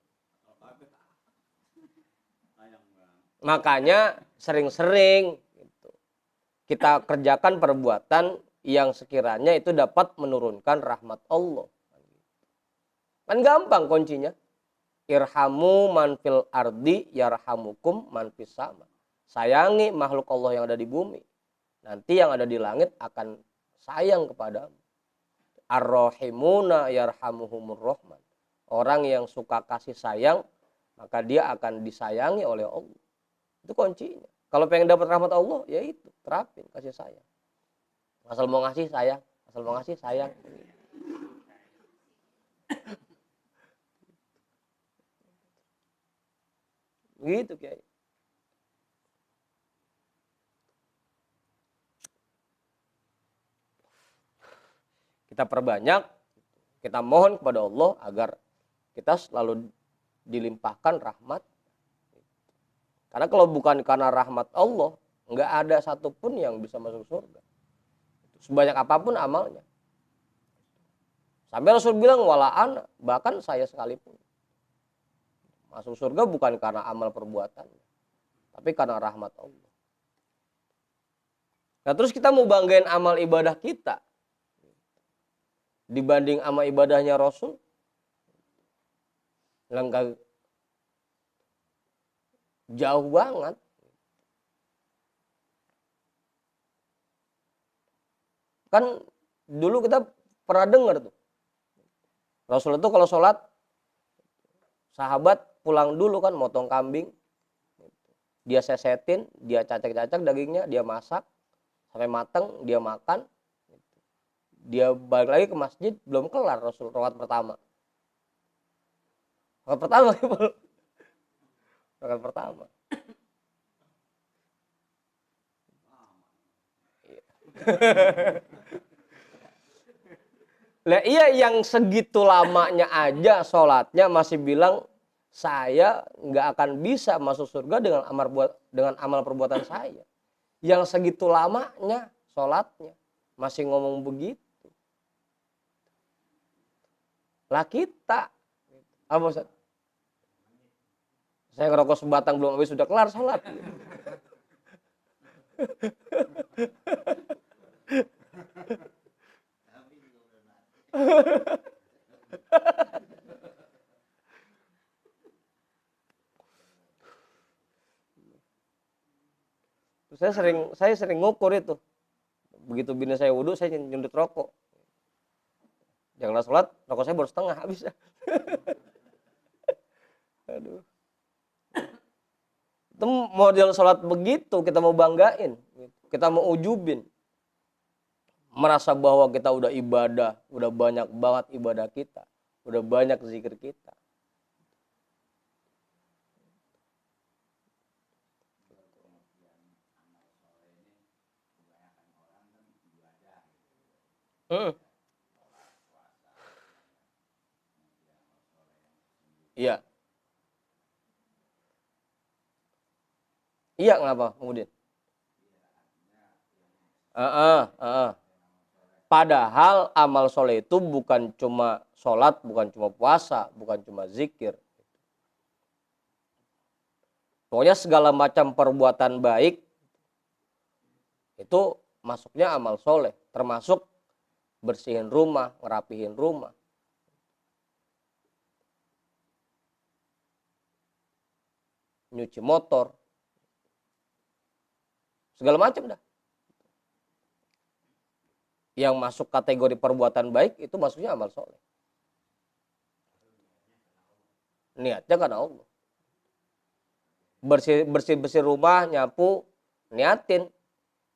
Makanya sering-sering gitu, kita kerjakan perbuatan yang sekiranya itu dapat menurunkan rahmat Allah. Kan gampang kuncinya. Irhamu man fil ardi yarhamukum man fis sama. Sayangi makhluk Allah yang ada di bumi. Nanti yang ada di langit akan sayang kepadamu. Ar-rahimuna yarhamuhumur rahman. Orang yang suka kasih sayang, maka dia akan disayangi oleh Allah. Itu kuncinya. Kalau pengen dapat rahmat Allah, ya itu, terapin kasih sayang. Asal mau ngasih sayang, asal mau ngasih sayang. Gitu Kiai. Kita perbanyak, kita mohon kepada Allah agar kita selalu dilimpahkan rahmat. Karena kalau bukan karena rahmat Allah, nggak ada satupun yang bisa masuk surga. Sebanyak apapun amalnya. Sampai Rasul bilang wala ana, bahkan saya sekalipun. Masuk surga bukan karena amal perbuatannya, tapi karena rahmat Allah. Nah terus kita mau banggain amal ibadah kita dibanding amal ibadahnya Rasul. Langkah Jauh banget. Kan dulu kita pernah dengar tuh. Rasulullah tuh kalau sholat, sahabat pulang dulu kan motong kambing. Dia sesetin, dia cacak-cacak dagingnya, dia masak sampai matang, dia makan. Dia balik lagi ke masjid, belum kelar Rasul rakaat pertama. Rakaat pertama. Rakaat pertama. Lah iya, yang segitu lamanya aja sholatnya masih bilang saya nggak akan bisa masuk surga dengan amal perbuatan saya. Yang segitu lamanya sholatnya masih ngomong begitu. Lah kita apa Ustaz? Saya ngerokok sebatang belum habis sudah kelar sholat. Saya sering ngukur itu. Begitu bini saya wudhu, saya nyundut rokok. Jangan sholat, rokok saya baru setengah habis. Aduh. Itu model sholat begitu, kita mau banggain, kita mau ujubin. Merasa bahwa kita udah ibadah, udah banyak banget ibadah kita, udah banyak zikir kita. Iya. Iya, kenapa kemudian? Padahal amal soleh itu bukan cuma sholat, bukan cuma puasa, bukan cuma zikir. Pokoknya segala macam perbuatan baik itu masuknya amal soleh, termasuk bersihin rumah, ngerapihin rumah. Nyuci motor. Segala macam dah. Yang masuk kategori perbuatan baik itu masuknya amal soleh. Niatnya karena Allah. Bersih rumah, nyapu, niatin.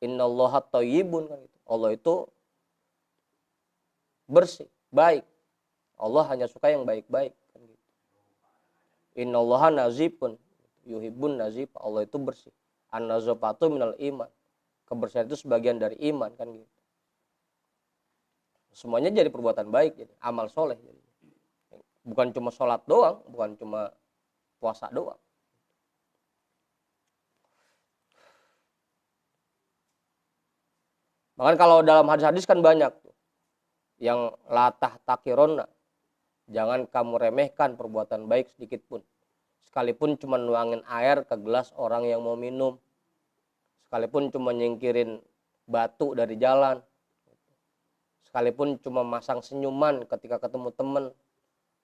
Innallaha thayyibun kan gitu. Allah itu bersih, baik. Allah hanya suka yang baik-baik kan gitu. Innallaha nazifun yuhibbun nazif. Allah itu bersih. An-nazafatu minal iman. Kebersihan itu sebagian dari iman kan gitu. Semuanya jadi perbuatan baik, jadi amal soleh. Jadi. Bukan cuma sholat doang, bukan cuma puasa doang. Bahkan kalau dalam hadis-hadis kan banyak tuh, yang latah takirona, jangan kamu remehkan perbuatan baik sedikit pun. Sekalipun cuma nuangin air ke gelas orang yang mau minum, sekalipun cuma nyingkirin batu dari jalan, sekalipun cuma masang senyuman ketika ketemu teman,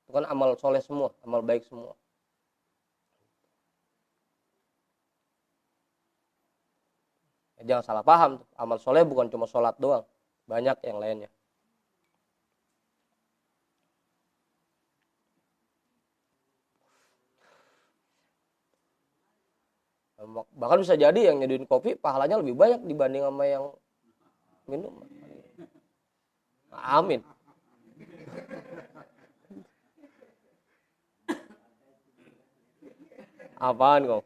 itu kan amal soleh semua, amal baik semua. Jangan salah paham, amal soleh bukan cuma sholat doang, banyak yang lainnya. Bahkan bisa jadi yang nyeduin kopi pahalanya lebih banyak dibanding sama yang minum. Amin. Apaan kau?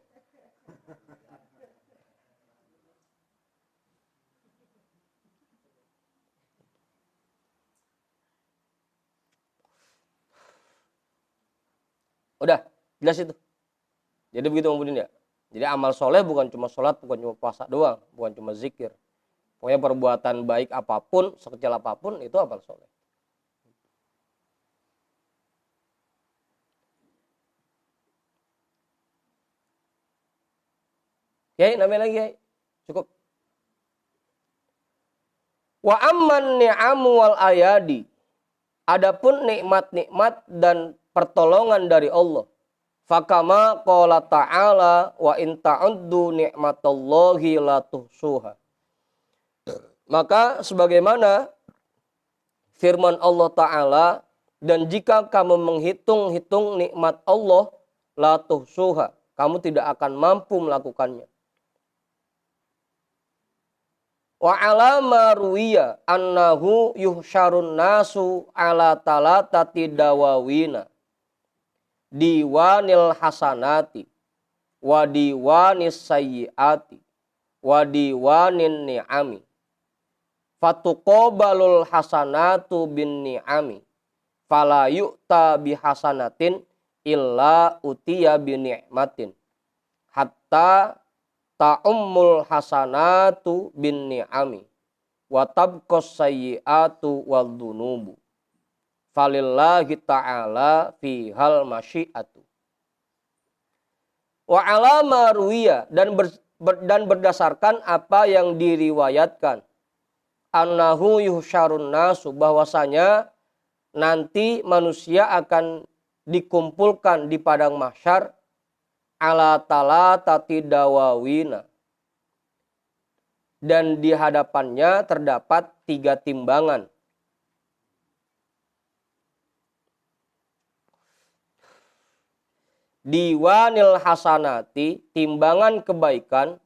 Udah, jelas itu. Jadi begitu Bang Budin ya. Jadi amal soleh bukan cuma sholat, bukan cuma puasa doang, bukan cuma zikir. Pokoknya perbuatan baik apapun, sekecil apapun, itu amal soleh. Kiai, namanya lagi Kiai. Cukup. Wa amman ni'amu wal ayadi. Adapun nikmat-nikmat dan pertolongan dari Allah. Fakama qala ta'ala wa in ta'uddu ni'matallahi la tuhsuha. Maka sebagaimana firman Allah Ta'ala, dan jika kamu menghitung-hitung nikmat Allah, la tuhsuha, kamu tidak akan mampu melakukannya. Wa alama ruwiya annahu yuhsyarun nasu ala talatati dawawina, diwanil hasanati, wa diwanis sayyiati, wa diwanin ni'ami. Fatuqobalul hasanatu bin ni'ami, fala yu'ta bihasanatin illa utiya bin ni'matin, hatta ta'ummul hasanatu bin ni'ami, wa tabqas sayyiatu wal dunubu. Falillahi ta'ala fihal masyiatu. Wa alama ruwiya, dan berdasarkan apa yang diriwayatkan, annahu yuhsyarun nasu, bahwasanya nanti manusia akan dikumpulkan di padang mahsyar ala talatati dawawina, dan di hadapannya terdapat 3 timbangan. Diwanil hasanati, timbangan kebaikan,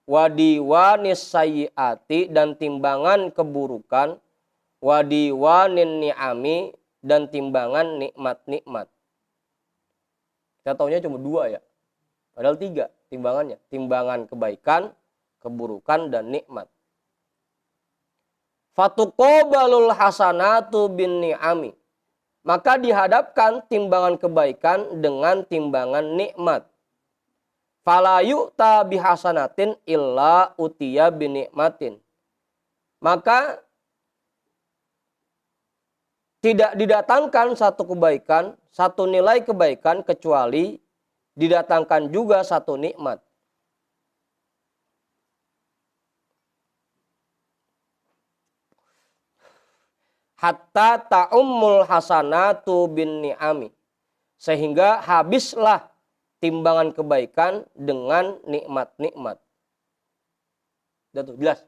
wa diwanis sayyiati, dan timbangan keburukan, wa diwanin ni'ami, dan timbangan nikmat-nikmat. Kita taunya cuma 2 ya, padahal 3 timbangannya, timbangan kebaikan, keburukan, dan nikmat. Fatuqobalul hasanatu bin ni'ami, maka dihadapkan timbangan kebaikan dengan timbangan nikmat. Fala yu'ta bihasanatin illa utiya bin nikmatin, maka tidak didatangkan satu kebaikan, satu nilai kebaikan, kecuali didatangkan juga satu nikmat. Hatta ta'ummul hasanatu bin ni'ami, sehingga habislah timbangan kebaikan dengan nikmat-nikmat. Udah tuh, jelas?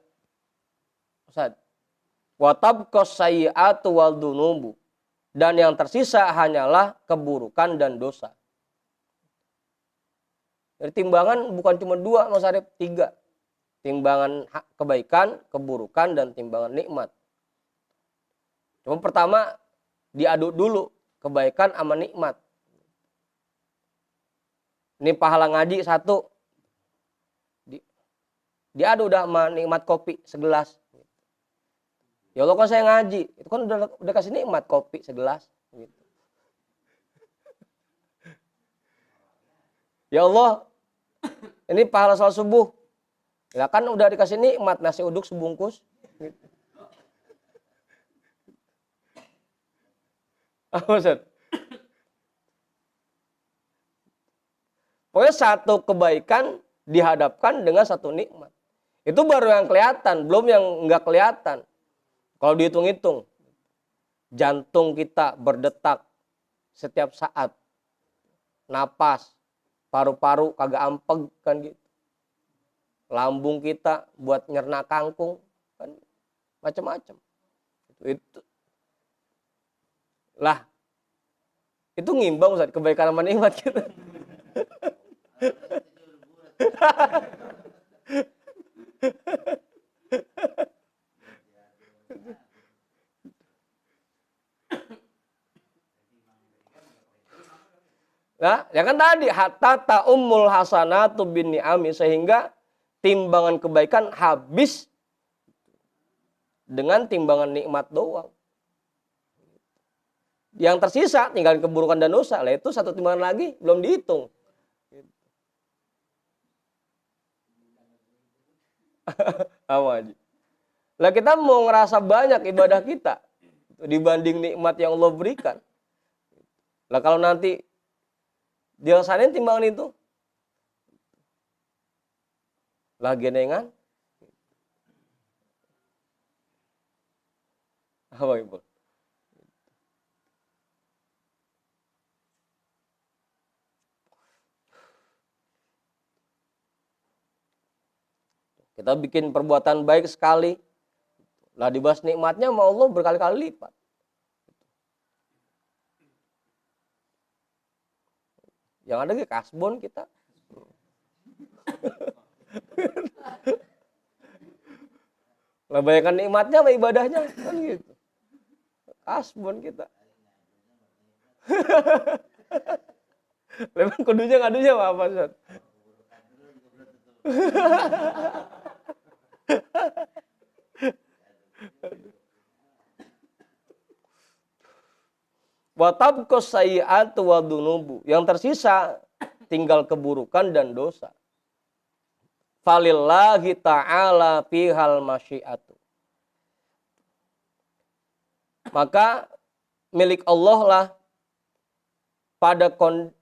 Ustaz. Wa tabqas sayyiatu wal dunubu, dan yang tersisa hanyalah keburukan dan dosa. Jadi timbangan bukan cuma 2, Mas Arif, 3. Timbangan kebaikan, keburukan, dan timbangan nikmat. Cuma pertama diaduk dulu kebaikan sama nikmat. Ini pahala ngaji 1, diaduk udah sama nikmat kopi segelas. Ya Allah, kan saya ngaji, itu kan udah kasih nikmat kopi segelas. Gitu. Ya Allah, ini pahala salat subuh, ya kan udah dikasih nikmat nasi uduk sebungkus. Gitu. Apa Ustaz? Pokoknya satu kebaikan dihadapkan dengan satu nikmat. Itu baru yang kelihatan, belum yang nggak kelihatan. Kalau dihitung-hitung, jantung kita berdetak setiap saat, napas, paru-paru kagak ampeg kan gitu. Lambung kita buat nyerna kangkung kan, macam-macam. Itu lah, itu ngimbang Ustaz, kebaikan sama nikmat kita. Nah, ya kan tadi hatta ta'ummul hasanatu bin ni'ami, sehingga timbangan kebaikan habis dengan timbangan nikmat doang. Yang tersisa tinggal keburukan dan dosa. Lah itu satu timbangan lagi belum dihitung. Lah kita mau ngerasa banyak ibadah kita dibanding nikmat yang Allah berikan. Lah kalau nanti dilaksanain timbangan itu, lah genengan. Apa Ibu? atau bikin perbuatan baik sekali, lah dibahas nikmatnya sama Allah berkali-kali lipat. Yang ada ke kasbon kita. Lah bayangkan nikmatnya sama ibadahnya kan gitu. Kasbon kita. Memang kudunya ngadunya apa Ustaz? Wa tabqas sayyi'atu wa dunubu. Yang tersisa tinggal keburukan dan dosa. Falillahi ta'ala fihal masyiatu. Maka milik Allah lah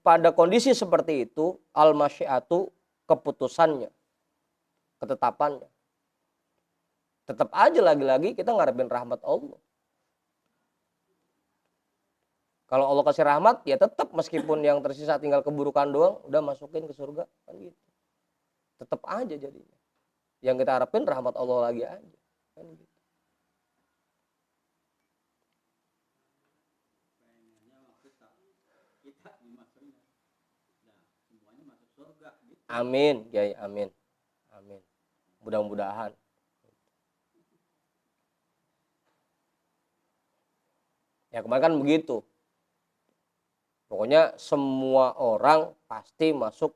pada kondisi seperti itu al-masyiatu, keputusannya, ketetapannya. Tetap aja lagi-lagi kita ngarepin rahmat Allah. Kalau Allah kasih rahmat ya tetap meskipun yang tersisa tinggal keburukan doang udah masukin ke surga kan gitu. Tetap aja jadinya. Yang kita harapin rahmat Allah lagi aja kan gitu. Amin, Kiai, amin. Amin. Mudah-mudahan. Ya kemarin kan begitu. Pokoknya semua orang pasti masuk,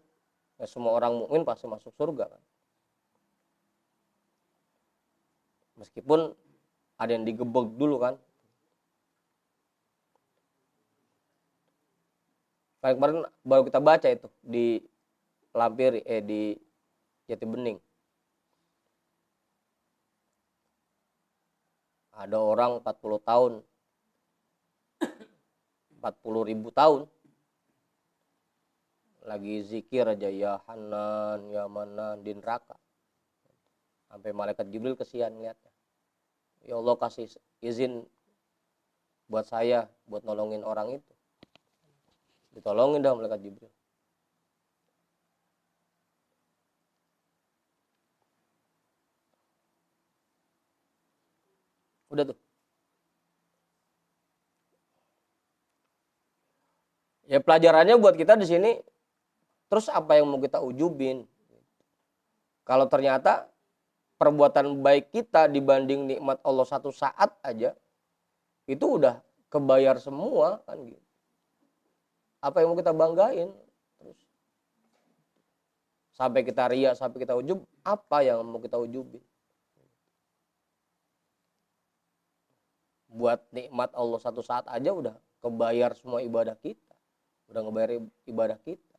ya semua orang mukmin pasti masuk surga kan. Meskipun ada yang digebek dulu kan. Kemarin baru kita baca itu di Lampir di Jati Bening. Ada orang 40 tahun 40.000 tahun lagi zikir aja ya Hanan, ya Manan di neraka. Sampai malaikat Jibril kesian lihatnya. Ya Allah kasih izin buat saya buat nolongin orang itu. Ditolongin dah malaikat Jibril. Udah tuh. Ya pelajarannya buat kita di sini, terus apa yang mau kita ujubin? Kalau ternyata perbuatan baik kita dibanding nikmat Allah satu saat aja, itu udah kebayar semua kan gitu. Apa yang mau kita banggain? Terus sampai kita ria, sampai kita ujub, apa yang mau kita ujubin? Buat nikmat Allah satu saat aja udah kebayar semua ibadah kita. Udah ngebayar ibadah kita.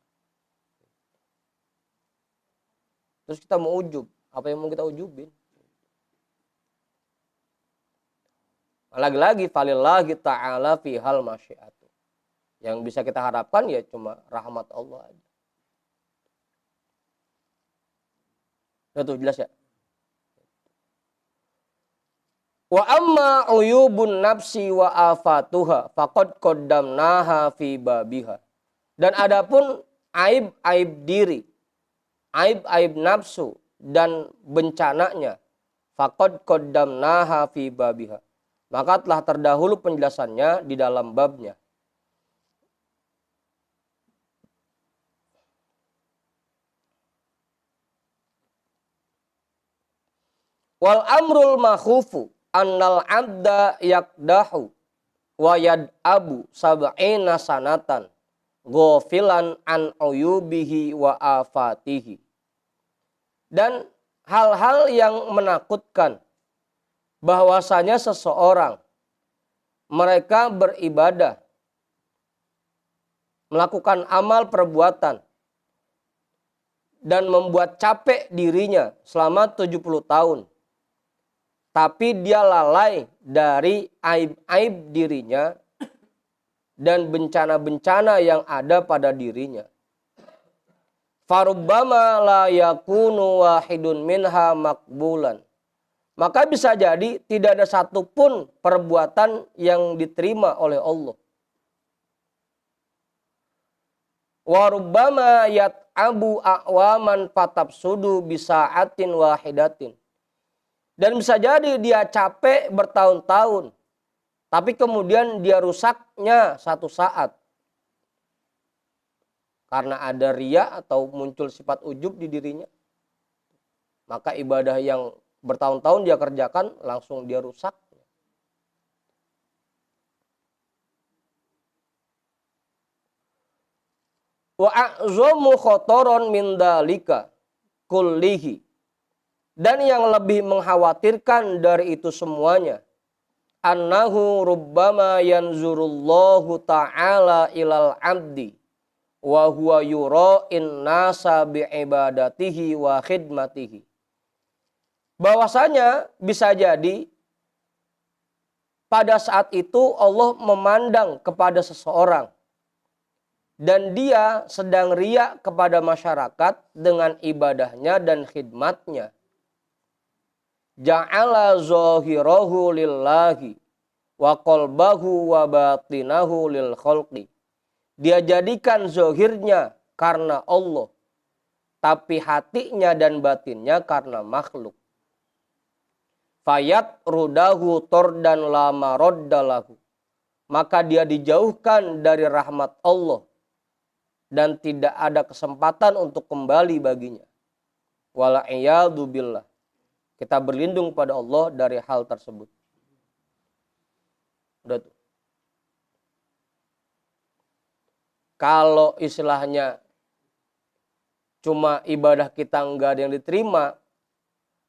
Terus kita mau ujub. Apa yang mau kita ujubin? Lagi-lagi falillahi ta'ala fihal masyiatu. Yang bisa kita harapkan ya cuma rahmat Allah aja. Udah tuh jelas ya? Wa amma uyubun nafsi wa afatuha faqad qaddamnaha fi babiha. Dan adapun aib-aib diri, aib-aib nafsu dan bencananya, faqad qaddamnaha fi babiha. Maka telah terdahulu penjelasannya di dalam babnya. Wal amrul makhufu annal abda yakdahu wa yad'abu sab'ina sanatan ghafilan an uyubihi wa afatihi. Dan hal-hal yang menakutkan bahwasanya seseorang mereka beribadah, melakukan amal perbuatan dan membuat capek dirinya selama 70 tahun. Tapi dia lalai dari aib-aib dirinya dan bencana-bencana yang ada pada dirinya. Farubbama la yakunu wahidun minha makbulan. Maka bisa jadi tidak ada satupun perbuatan yang diterima oleh Allah. Warubbama tat'abu a'waman fatabsudu bisa'atin wahidatin. Dan bisa jadi dia capek bertahun-tahun, tapi kemudian dia rusaknya satu saat. Karena ada riya atau muncul sifat ujub di dirinya. Maka ibadah yang bertahun-tahun dia kerjakan langsung dia rusak. Wa a'zamu khotoron min dalika kullihi. Dan yang lebih mengkhawatirkan dari itu semuanya, annahu rubbama yanzurullahu ta'ala ilal abdi wa huwa yura'in nasa bi'ibadatihi wa khidmatihi. Bahwasanya bisa jadi pada saat itu Allah memandang kepada seseorang dan dia sedang riya kepada masyarakat dengan ibadahnya dan khidmatnya. Ja'ala zahirahu lillahi wa qalbahu wa batinahu lil khalqi. Dia jadikan zahirnya karena Allah, tapi hatinya dan batinnya karena makhluk. Fayat rudahu tordan lama roddalahu. Maka dia dijauhkan dari rahmat Allah dan tidak ada kesempatan untuk kembali baginya. Wala'iyadu billah. Kita berlindung pada Allah dari hal tersebut. Udah tuh. Kalau istilahnya cuma ibadah kita enggak ada yang diterima,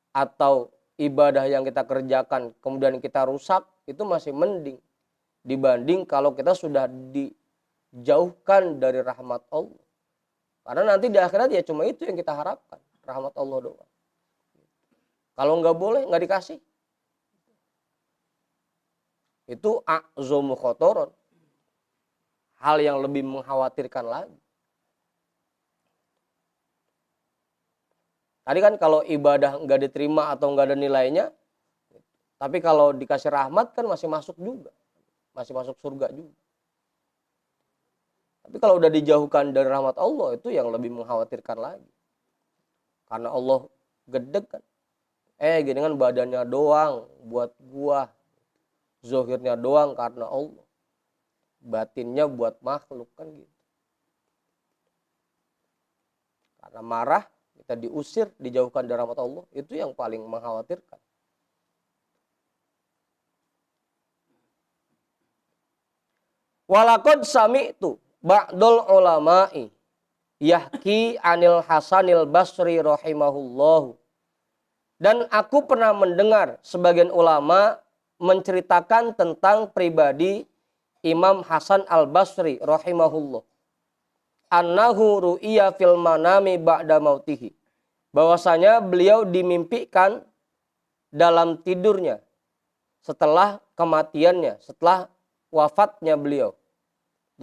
atau ibadah yang kita kerjakan kemudian kita rusak, itu masih mending dibanding kalau kita sudah dijauhkan dari rahmat Allah. Karena nanti di akhirat ya cuma itu yang kita harapkan, rahmat Allah doang. Kalau nggak boleh, nggak dikasih. Itu a'zamu khotoron. Hal yang lebih mengkhawatirkan lagi. Tadi kan kalau ibadah nggak diterima atau nggak ada nilainya, tapi kalau dikasih rahmat kan masih masuk juga. Masih masuk surga juga. Tapi kalau udah dijauhkan dari rahmat Allah, itu yang lebih mengkhawatirkan lagi. Karena Allah gedeg kan. Gini kan badannya doang buat gua, zohirnya doang karena Allah, batinnya buat makhluk kan gitu. Karena marah kita diusir, dijauhkan dari rahmat Allah, itu yang paling mengkhawatirkan. Walaqad sami'tu ba'dul ulama'i yahki anil Hasanil Basri rahimahullahu. Dan aku pernah mendengar sebagian ulama menceritakan tentang pribadi Imam Hasan al-Basri rahimahullah. Annahu ru'iya fil manami ba'da mautihi. Bahwasanya beliau dimimpikan dalam tidurnya setelah kematiannya, setelah wafatnya beliau.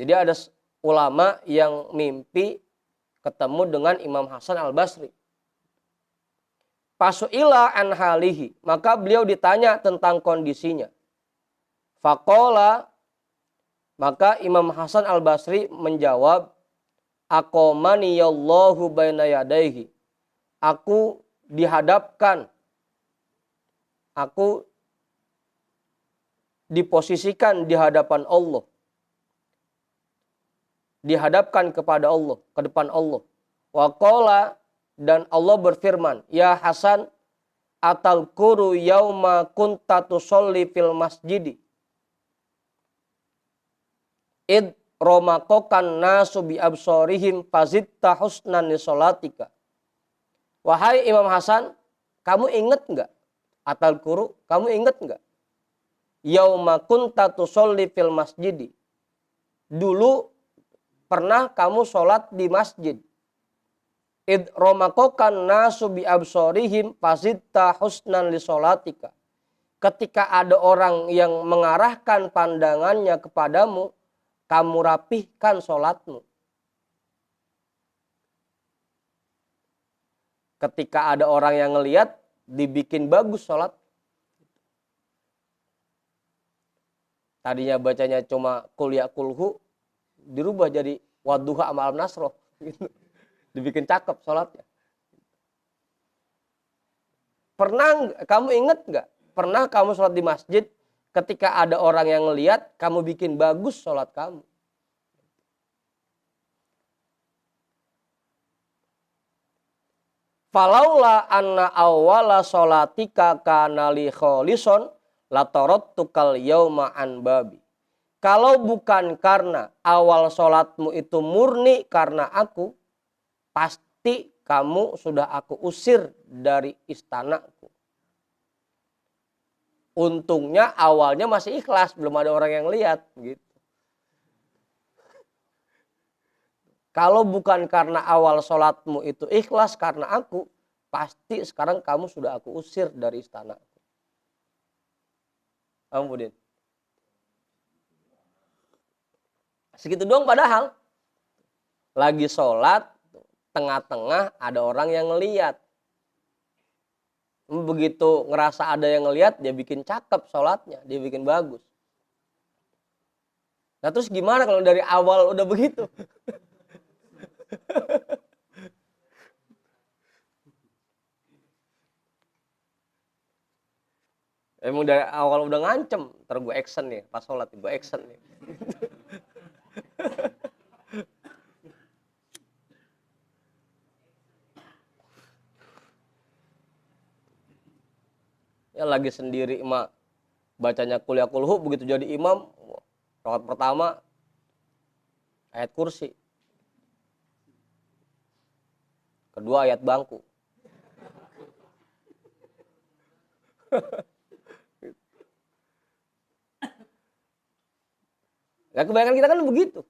Jadi ada ulama yang mimpi ketemu dengan Imam Hasan al-Basri. Fasu'ila an halihi, maka beliau ditanya tentang kondisinya. Faqala, maka Imam Hasan al-Basri menjawab, aqamani yallahu baina yadaihi. Aku dihadapkan, aku diposisikan di hadapan Allah. Dihadapkan kepada Allah, ke depan Allah. Wa qala, dan Allah berfirman, ya Hasan, atal kuru yauma kunta tusolli fil masjidi id romakokan nasu bi absorihim fazitta husnan li sholatika. Wahai Imam Hasan, kamu ingat enggak? Atal kuru, kamu ingat enggak? Yauma kunta tusolli fil masjidi. Dulu pernah kamu sholat di masjid. Id romakokan nasu bi absorihim fazitta husnan li sholatika. Ketika ada orang yang mengarahkan pandangannya kepadamu, kamu rapihkan sholatmu. Ketika ada orang yang ngelihat, dibikin bagus sholat. Tadinya bacanya cuma kul ya kulhu, dirubah jadi wadduha amal nasroh. Gitu. Dibikin cakep sholatnya. Pernah kamu inget nggak? Pernah kamu sholat di masjid, ketika ada orang yang ngeliat, kamu bikin bagus sholat kamu. Falaula anna awwala sholatika kana li kholison latarottukal yauma an babi. Kalau bukan karena awal sholatmu itu murni karena aku, pasti kamu sudah aku usir dari istanaku. Untungnya awalnya masih ikhlas, belum ada orang yang lihat gitu. Kalau bukan karena awal sholatmu itu ikhlas karena aku, pasti sekarang kamu sudah aku usir dari istanaku. Ampun. Segitu doang padahal. Lagi sholat, tengah-tengah ada orang yang ngeliat. Begitu ngerasa ada yang ngeliat, dia bikin cakep sholatnya, dia bikin bagus. Nah terus gimana kalau dari awal udah begitu? Emang dari awal udah ngancem, ntar gue action nih, pas sholat gue action nih. Ya lagi sendiri emak bacanya kuliah kulhu, begitu jadi imam, rakaat pertama ayat kursi, kedua ayat bangku. Ya kebanyakan kita kan begitu.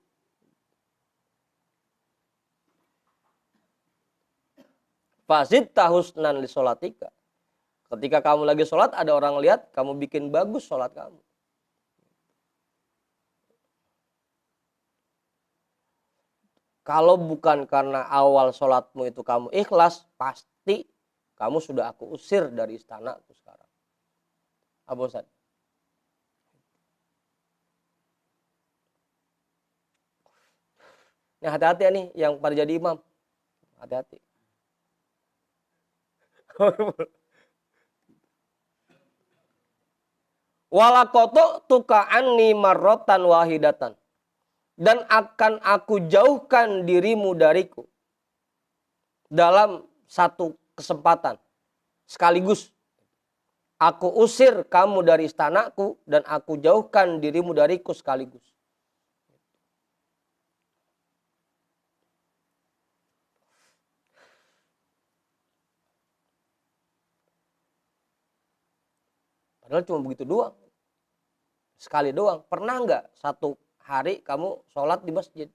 Fazid tahusnan li sholatika. Ketika kamu lagi sholat, ada orang lihat, kamu bikin bagus sholat kamu. Kalau bukan karena awal sholatmu itu kamu ikhlas, pasti kamu sudah aku usir dari istanaku sekarang. Abu Ustaz. Nah hati-hati ya nih yang pada jadi imam. Hati-hati. Walakoto tuka'anni marrotan wahidatan. Dan akan aku jauhkan dirimu dariku. Dalam satu kesempatan. Sekaligus. Aku usir kamu dari istanaku. Dan aku jauhkan dirimu dariku sekaligus. Padahal cuma begitu doang. Sekali doang. Pernah nggak satu hari kamu sholat di masjid?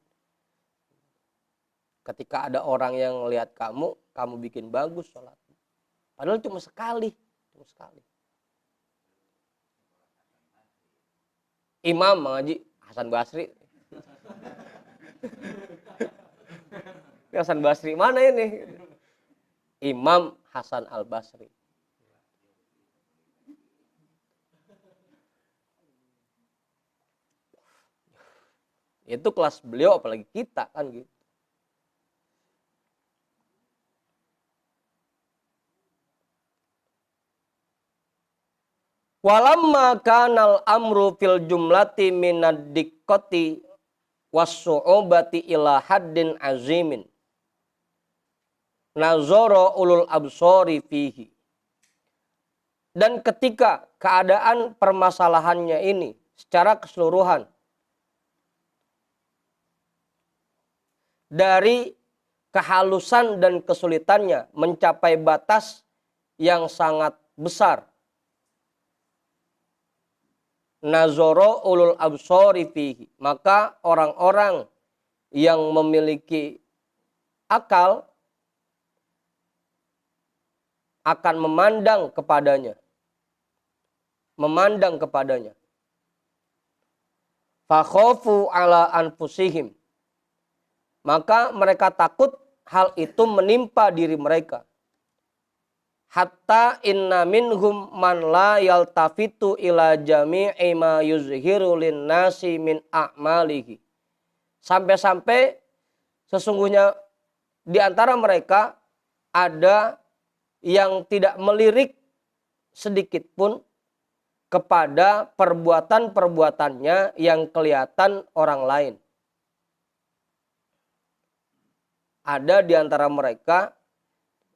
Ketika ada orang yang lihat kamu, kamu bikin bagus sholat. Padahal cuma sekali. Cuma sekali. Imam Mang Hasan Basri. Hasan Basri mana ini? Imam Hasan Al Basri. Itu kelas beliau, apalagi kita kan gitu. Walamma kanal amru fil jumlati minad diqqati was-su'ubati ila haddin azimin. Nazara ulul absori fihi. Dan ketika keadaan permasalahannya ini secara keseluruhan dari kehalusan dan kesulitannya mencapai batas yang sangat besar. Nazoro ulul absori fihi. Maka orang-orang yang memiliki akal akan memandang kepadanya. Memandang kepadanya. Fakhofu ala anfusihim. Maka mereka takut hal itu menimpa diri mereka. Hatta inna minhum man la yaltafitu ila jami'i ma yuzhiru lin nasi min a'malihi. Sampai-sampai sesungguhnya di antara mereka ada yang tidak melirik sedikit pun kepada perbuatan-perbuatannya yang kelihatan orang lain. Ada di antara mereka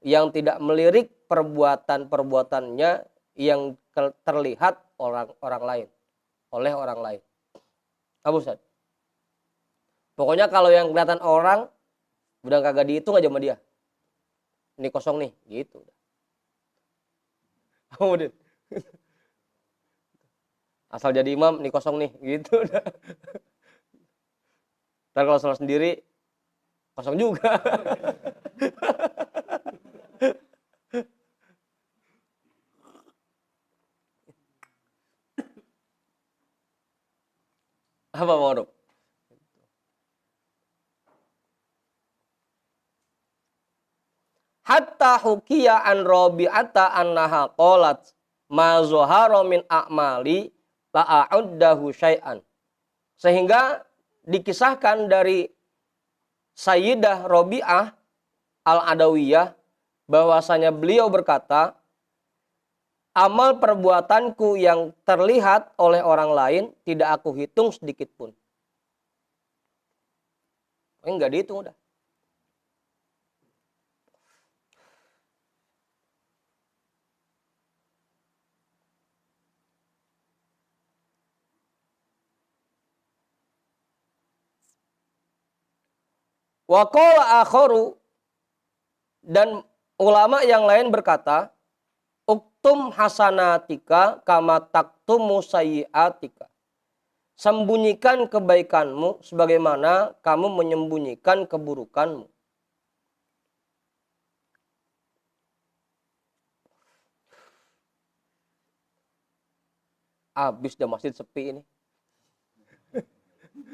yang tidak melirik perbuatan-perbuatannya yang terlihat orang lain, oleh orang lain. Apa Ustaz? Pokoknya kalau yang kelihatan orang udah kagak dihitung aja sama dia. Ini kosong nih, gitu. Kemudian asal jadi imam, nih kosong nih, gitu. Ntar kalau salah sendiri kosong juga. Apa Ma'ruf? Hatta hukiya an Rabi'ata annaha qalat ma zuhara min a'mali la a'uddahu syai'an. Sehingga dikisahkan dari Sayyidah Rabi'ah Al-Adawiyah bahwasanya beliau berkata, amal perbuatanku yang terlihat oleh orang lain tidak aku hitung sedikit pun. Enggak dihitung udah. Wa qala akharu, dan ulama yang lain berkata, uktum hasanatika kama taktumu sayyiatika. Sembunyikan kebaikanmu sebagaimana kamu menyembunyikan keburukanmu. Habis dah masjid sepi ini.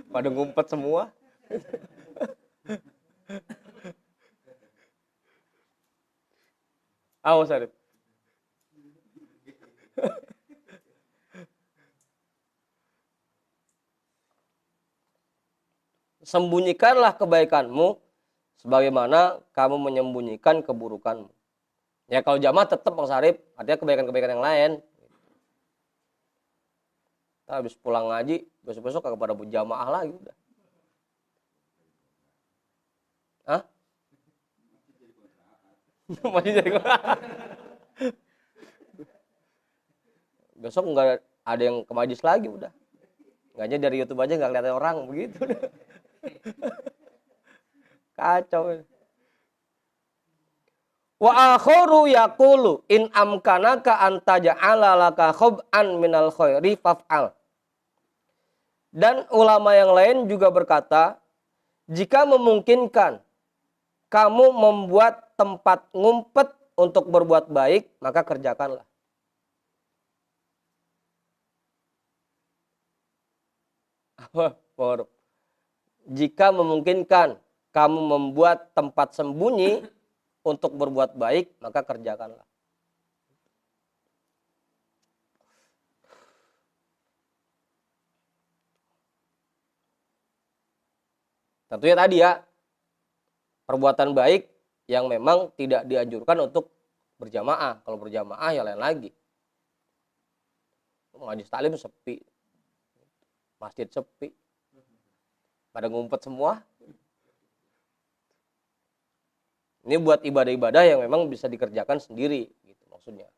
Pada ngumpet semua. Awas Arif. Sembunyikanlah kebaikanmu sebagaimana kamu menyembunyikan keburukanmu. Ya kalau jamaah tetap Bang Sarip, artinya kebaikan-kebaikan yang lain. Kita habis pulang ngaji, besok-besok kagak pada berjamaah lagi udah. Hah? Masih jadi besok nggak ada yang ke majlis lagi udah. Nggaknya dari YouTube aja nggak kelihatan orang begitu. Kacau. Wa akharu yaqulu in amkanaka an taj'ala laka khub'an minal khairi faf'al. Dan ulama yang lain juga berkata, jika memungkinkan kamu membuat tempat ngumpet untuk berbuat baik, maka kerjakanlah. Apa? Jika memungkinkan kamu membuat tempat sembunyi untuk berbuat baik, maka kerjakanlah. Tentunya tadi ya, perbuatan baik yang memang tidak dianjurkan untuk berjamaah. Kalau berjamaah ya lain lagi. Majlis taklim sepi, masjid sepi, pada ngumpet semua. Ini buat ibadah-ibadah yang memang bisa dikerjakan sendiri, gitu maksudnya.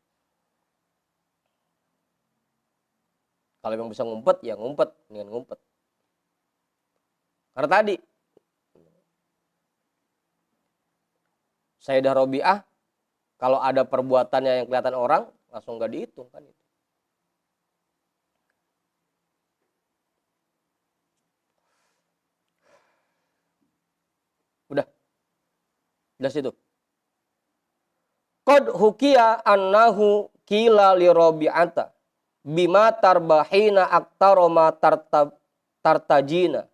Kalau memang bisa ngumpet, ya ngumpet, dengan ngumpet. Karena tadi Sayyidah Rabi'ah, kalau ada perbuatannya yang kelihatan orang, langsung nggak dihitung kan itu. Udah situ. Qad hukiya annahu kila li Rabi'ata bima tarbahina aktaroma tartajina.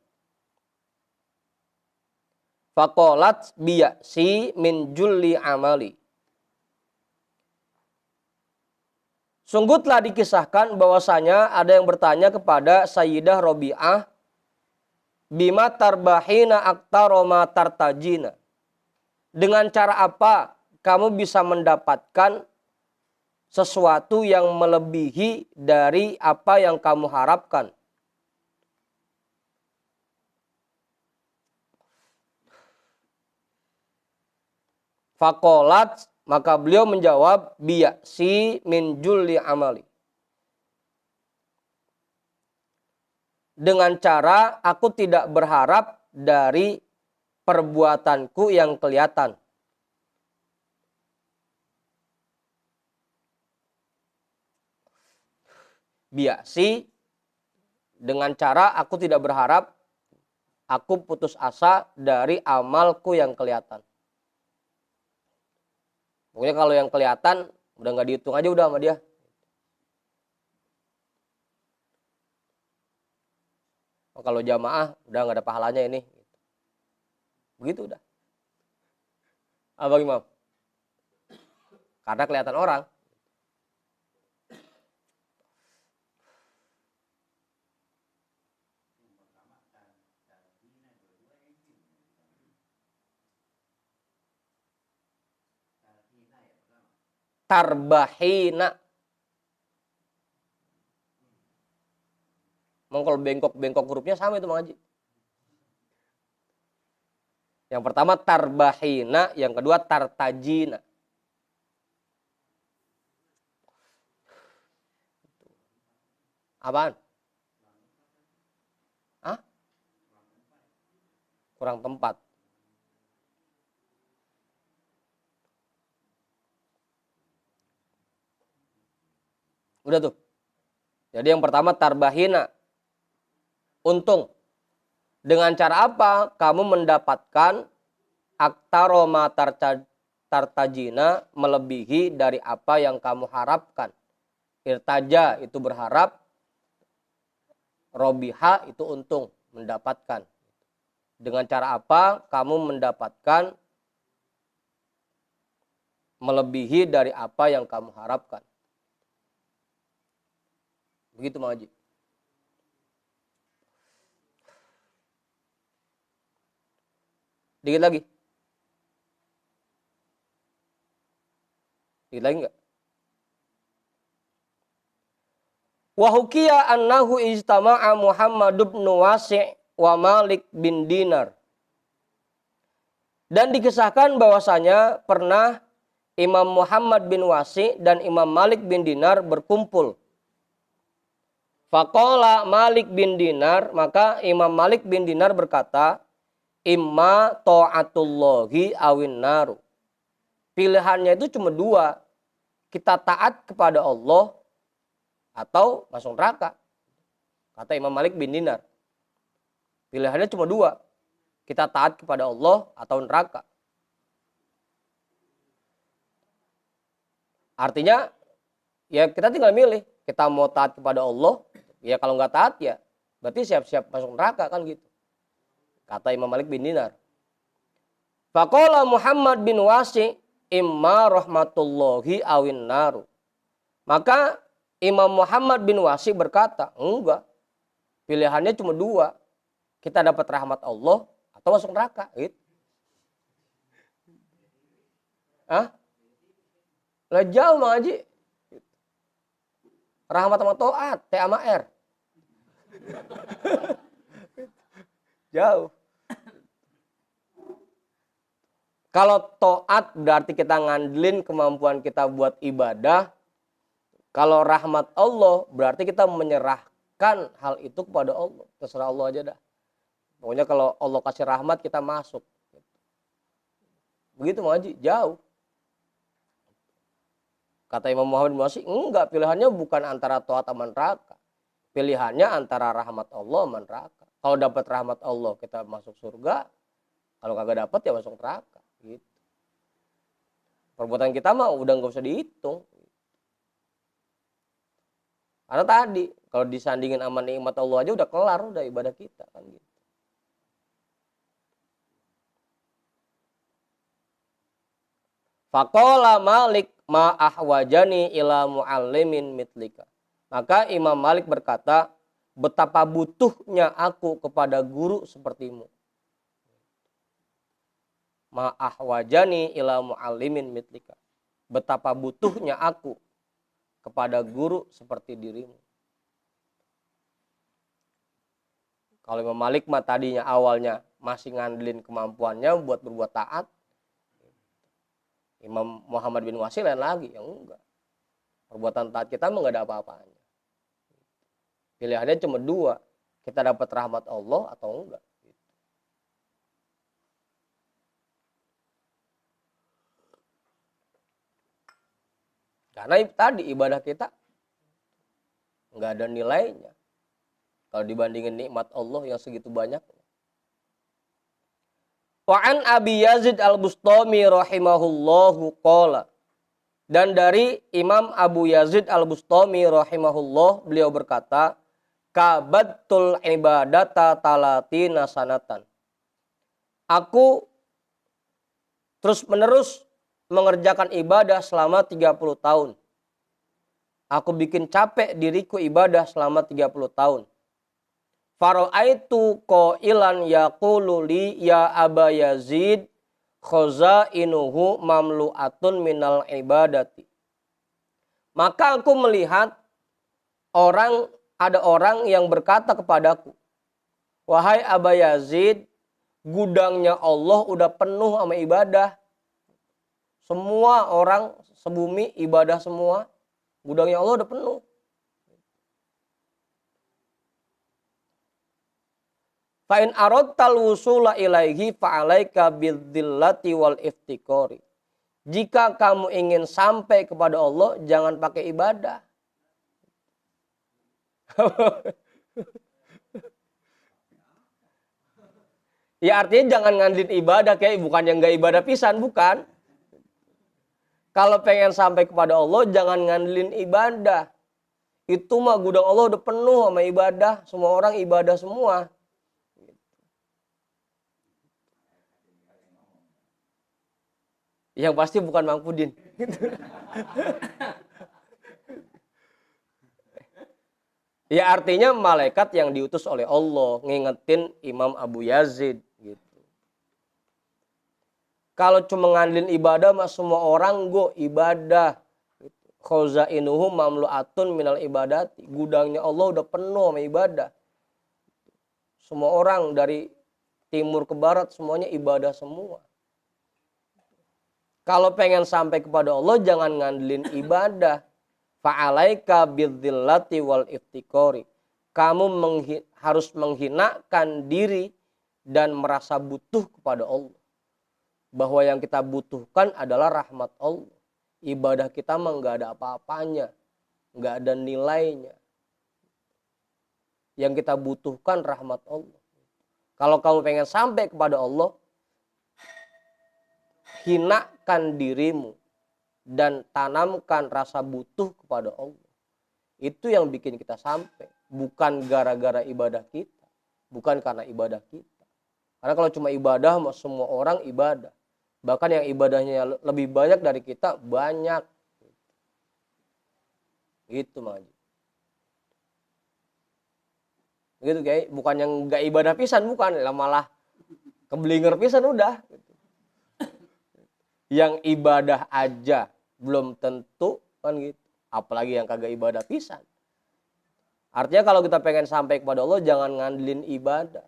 Faqalat biya'si min julli amali. Sungguh telah dikisahkan bahwasanya ada yang bertanya kepada Sayyidah Rabi'ah, bima tarbahina aktaroma tartajina. Dengan cara apa kamu bisa mendapatkan sesuatu yang melebihi dari apa yang kamu harapkan? Fakolat, maka beliau menjawab, biya'si min julli amali. Dengan cara aku tidak berharap dari perbuatanku yang kelihatan. Biasi, dengan cara aku tidak berharap, aku putus asa dari amalku yang kelihatan. Pokoknya kalau yang kelihatan, udah nggak dihitung aja udah sama dia. Oh, kalau jamaah, udah nggak ada pahalanya ini. Begitu udah. Apa Imam? Karena kelihatan orang. Tarbahina. Emang kalau bengkok-bengkok hurufnya sama itu Mang Haji. Yang pertama tarbahina, yang kedua tartajina. Apaan? Hah? Kurang tempat. Udah tuh. Jadi yang pertama tarbahina. Untung. Dengan cara apa kamu mendapatkan aktaroma tartajina melebihi dari apa yang kamu harapkan. Irtaja itu berharap. Robiha itu untung. Mendapatkan. Dengan cara apa kamu mendapatkan melebihi dari apa yang kamu harapkan. Begitu Mang Haji. Dikit lagi. Dikit lagi enggak? Wa hukiya annahu ijtama'a Muhammad bin Wasi' wa Malik bin Dinar. Dan dikisahkan bahwasanya pernah Imam Muhammad bin Wasi' dan Imam Malik bin Dinar berkumpul. Faqala Malik bin Dinar, maka Imam Malik bin Dinar berkata, imma ta'atullahi awin naru. Pilihannya itu cuma dua. Kita taat kepada Allah atau masuk neraka. Kata Imam Malik bin Dinar. Pilihannya cuma dua. Kita taat kepada Allah atau neraka. Artinya ya kita tinggal milih. Kita mau taat kepada Allah. Ya kalau nggak taat ya berarti siap-siap masuk neraka kan gitu. Kata Imam Malik bin Dinar. Faqala Muhammad bin Wasi' imma rahmatullahi awin naru. Maka Imam Muhammad bin Wasi' berkata, enggak. Pilihannya cuma dua. Kita dapat rahmat Allah atau masuk neraka. Gitu. Hah? Lah jauh Mang Haji. Rahmat sama taat, T sama R. Jauh. Kalau taat berarti kita ngandelin kemampuan kita buat ibadah. Kalau rahmat Allah berarti kita menyerahkan hal itu kepada Allah. Terserah Allah aja dah. Pokoknya kalau Allah kasih rahmat kita masuk. Begitu Mang Haji, jauh. Kata Imam Muhammad bin Wasi', enggak, pilihannya bukan antara taat sama neraka. Pilihannya antara rahmat Allah sama neraka. Kalau dapat rahmat Allah kita masuk surga. Kalau kagak dapat ya masuk neraka. Gitu. Perbuatan kita mah udah nggak usah dihitung. Karena tadi kalau disandingin sama nikmat Allah aja udah kelar udah ibadah kita kan gitu. Faqala Malik ma ahwajani ila muallimin mitlika. Maka Imam Malik berkata, betapa butuhnya aku kepada guru sepertimu. ma'ahwajani ila mu'allimin mitlika. Betapa butuhnya aku kepada guru seperti dirimu. Kalau Imam Malik mah tadinya awalnya masih ngandelin kemampuannya buat berbuat taat. Imam Muhammad bin Wasil lain lagi, yang enggak. Perbuatan taat kita mah enggak ada apa-apanya. Pilihannya cuma dua, kita dapat rahmat Allah atau enggak. Karena tadi ibadah kita enggak ada nilainya kalau dibandingin nikmat Allah yang segitu banyaknya. Wa an Abi Yazid Al-Bustami rahimahullahu qala. Dan dari Imam Abu Yazid Al-Bustami rahimahullah, beliau berkata, kabattul ibadata talatina sanatan. Aku terus menerus mengerjakan ibadah selama 30 tahun. Aku bikin capek diriku ibadah selama 30 tahun. Fara'aitu qailan yaqulu li ya Aba Yazid khazainuhu mamlu'atun minal ibadati. Maka aku melihat ada orang yang berkata kepadaku, wahai Aba Yazid, gudangnya Allah udah penuh sama ibadah. Semua orang sebumi ibadah semua, gudangnya Allah udah penuh. Fa'in aradtal wusula ilaihi fa'alaika bidzillati wal iftikori. Jika kamu ingin sampai kepada Allah, jangan pakai ibadah. Ya artinya jangan ngandelin ibadah, kayak bukan yang gak ibadah pisan, bukan. Kalau pengen sampai kepada Allah, jangan ngandelin ibadah. Itu mah gudang Allah udah penuh sama ibadah. Semua orang ibadah semua. Yang pasti bukan Mang Pudin. Ya artinya malaikat yang diutus oleh Allah ngingetin Imam Abu Yazid gitu. Kalau cuma ngandelin ibadah mah semua orang ibadah. Khazainuhu mamlu'atun minal ibadati. Gudangnya Allah udah penuh sama ibadah. Semua orang dari timur ke barat semuanya ibadah semua. Kalau pengen sampai kepada Allah jangan ngandelin ibadah. Fa'alaika bidzillati wal iftikori. Kamu harus menghinakan diri dan merasa butuh kepada Allah. Bahwa yang kita butuhkan adalah rahmat Allah. Ibadah kita mah nggak ada apa-apanya. Nggak ada nilainya. Yang kita butuhkan rahmat Allah. Kalau kamu pengen sampai kepada Allah, hinakan dirimu dan tanamkan rasa butuh kepada Allah. Itu yang bikin kita sampai. Bukan gara-gara ibadah kita. Bukan karena ibadah kita. Karena kalau cuma ibadah, semua orang ibadah. Bahkan yang ibadahnya lebih banyak dari kita, banyak. Gitu Maji. Gitu kayak bukan yang gak ibadah pisan, bukan. Malah keblinger pisan udah. Yang ibadah aja belum tentu kan gitu. Apalagi yang kagak ibadah pisan. Artinya kalau kita pengen sampai kepada Allah jangan ngandelin ibadah.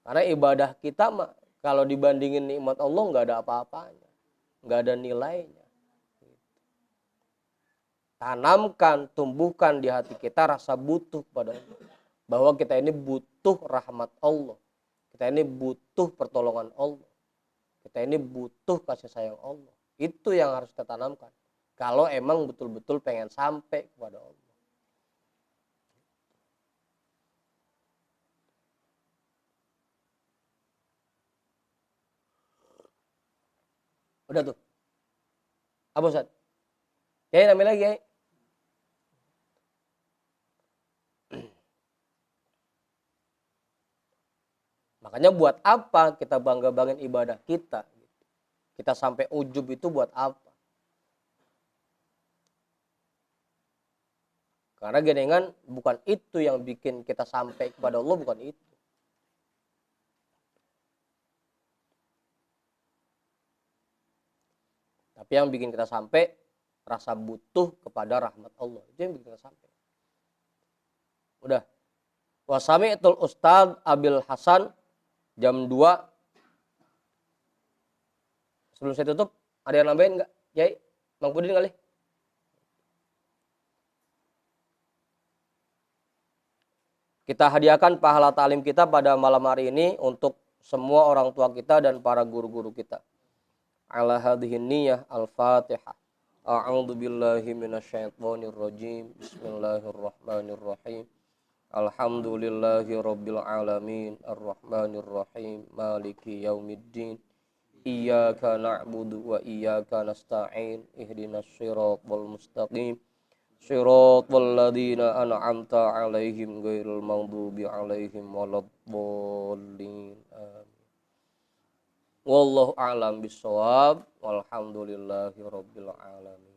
Karena ibadah kita mah kalau dibandingin nikmat Allah nggak ada apa-apanya. Nggak ada nilainya. Tanamkan, tumbuhkan di hati kita rasa butuh kepada Allah. Bahwa kita ini butuh rahmat Allah. Kita ini butuh pertolongan Allah. Kita ini butuh kasih sayang Allah. Itu yang harus kita tanamkan. Kalau emang betul-betul pengen sampai kepada Allah. Udah tuh. Apa Ustaz? Kiai namanya lagi Kiai. Makanya buat apa kita bangga-banggain ibadah kita? Kita sampai ujub itu buat apa? Karena genengan bukan itu yang bikin kita sampai kepada Allah, bukan itu. Tapi yang bikin kita sampai rasa butuh kepada rahmat Allah. Itu yang bikin kita sampai. Udah. Wasami'tul Ustadz Abil Hasan jam 2. Sebelum saya tutup, ada yang nambahin enggak? Yai, Bang Pudin kali. Kita hadiahkan pahala ta'lim kita pada malam hari ini untuk semua orang tua kita dan para guru-guru kita. Ala hadhihi niyyah al-Fatihah. A'udzu billahi minasyaitonir rajim. Bismillahirrahmanirrahim. Alhamdulillahi rabbil alamin. Arrahmanir rahim. Maliki yaumiddin. Iyyaka na'budu wa iyyaka nasta'in. Ihdinas shiratal mustaqim. Shiratal ladzina an'amta 'alaihim ghairil maghdubi 'alaihim waladdallin. Amin. Wallahu a'lam bissawab. Walhamdulillahi rabbil alamin.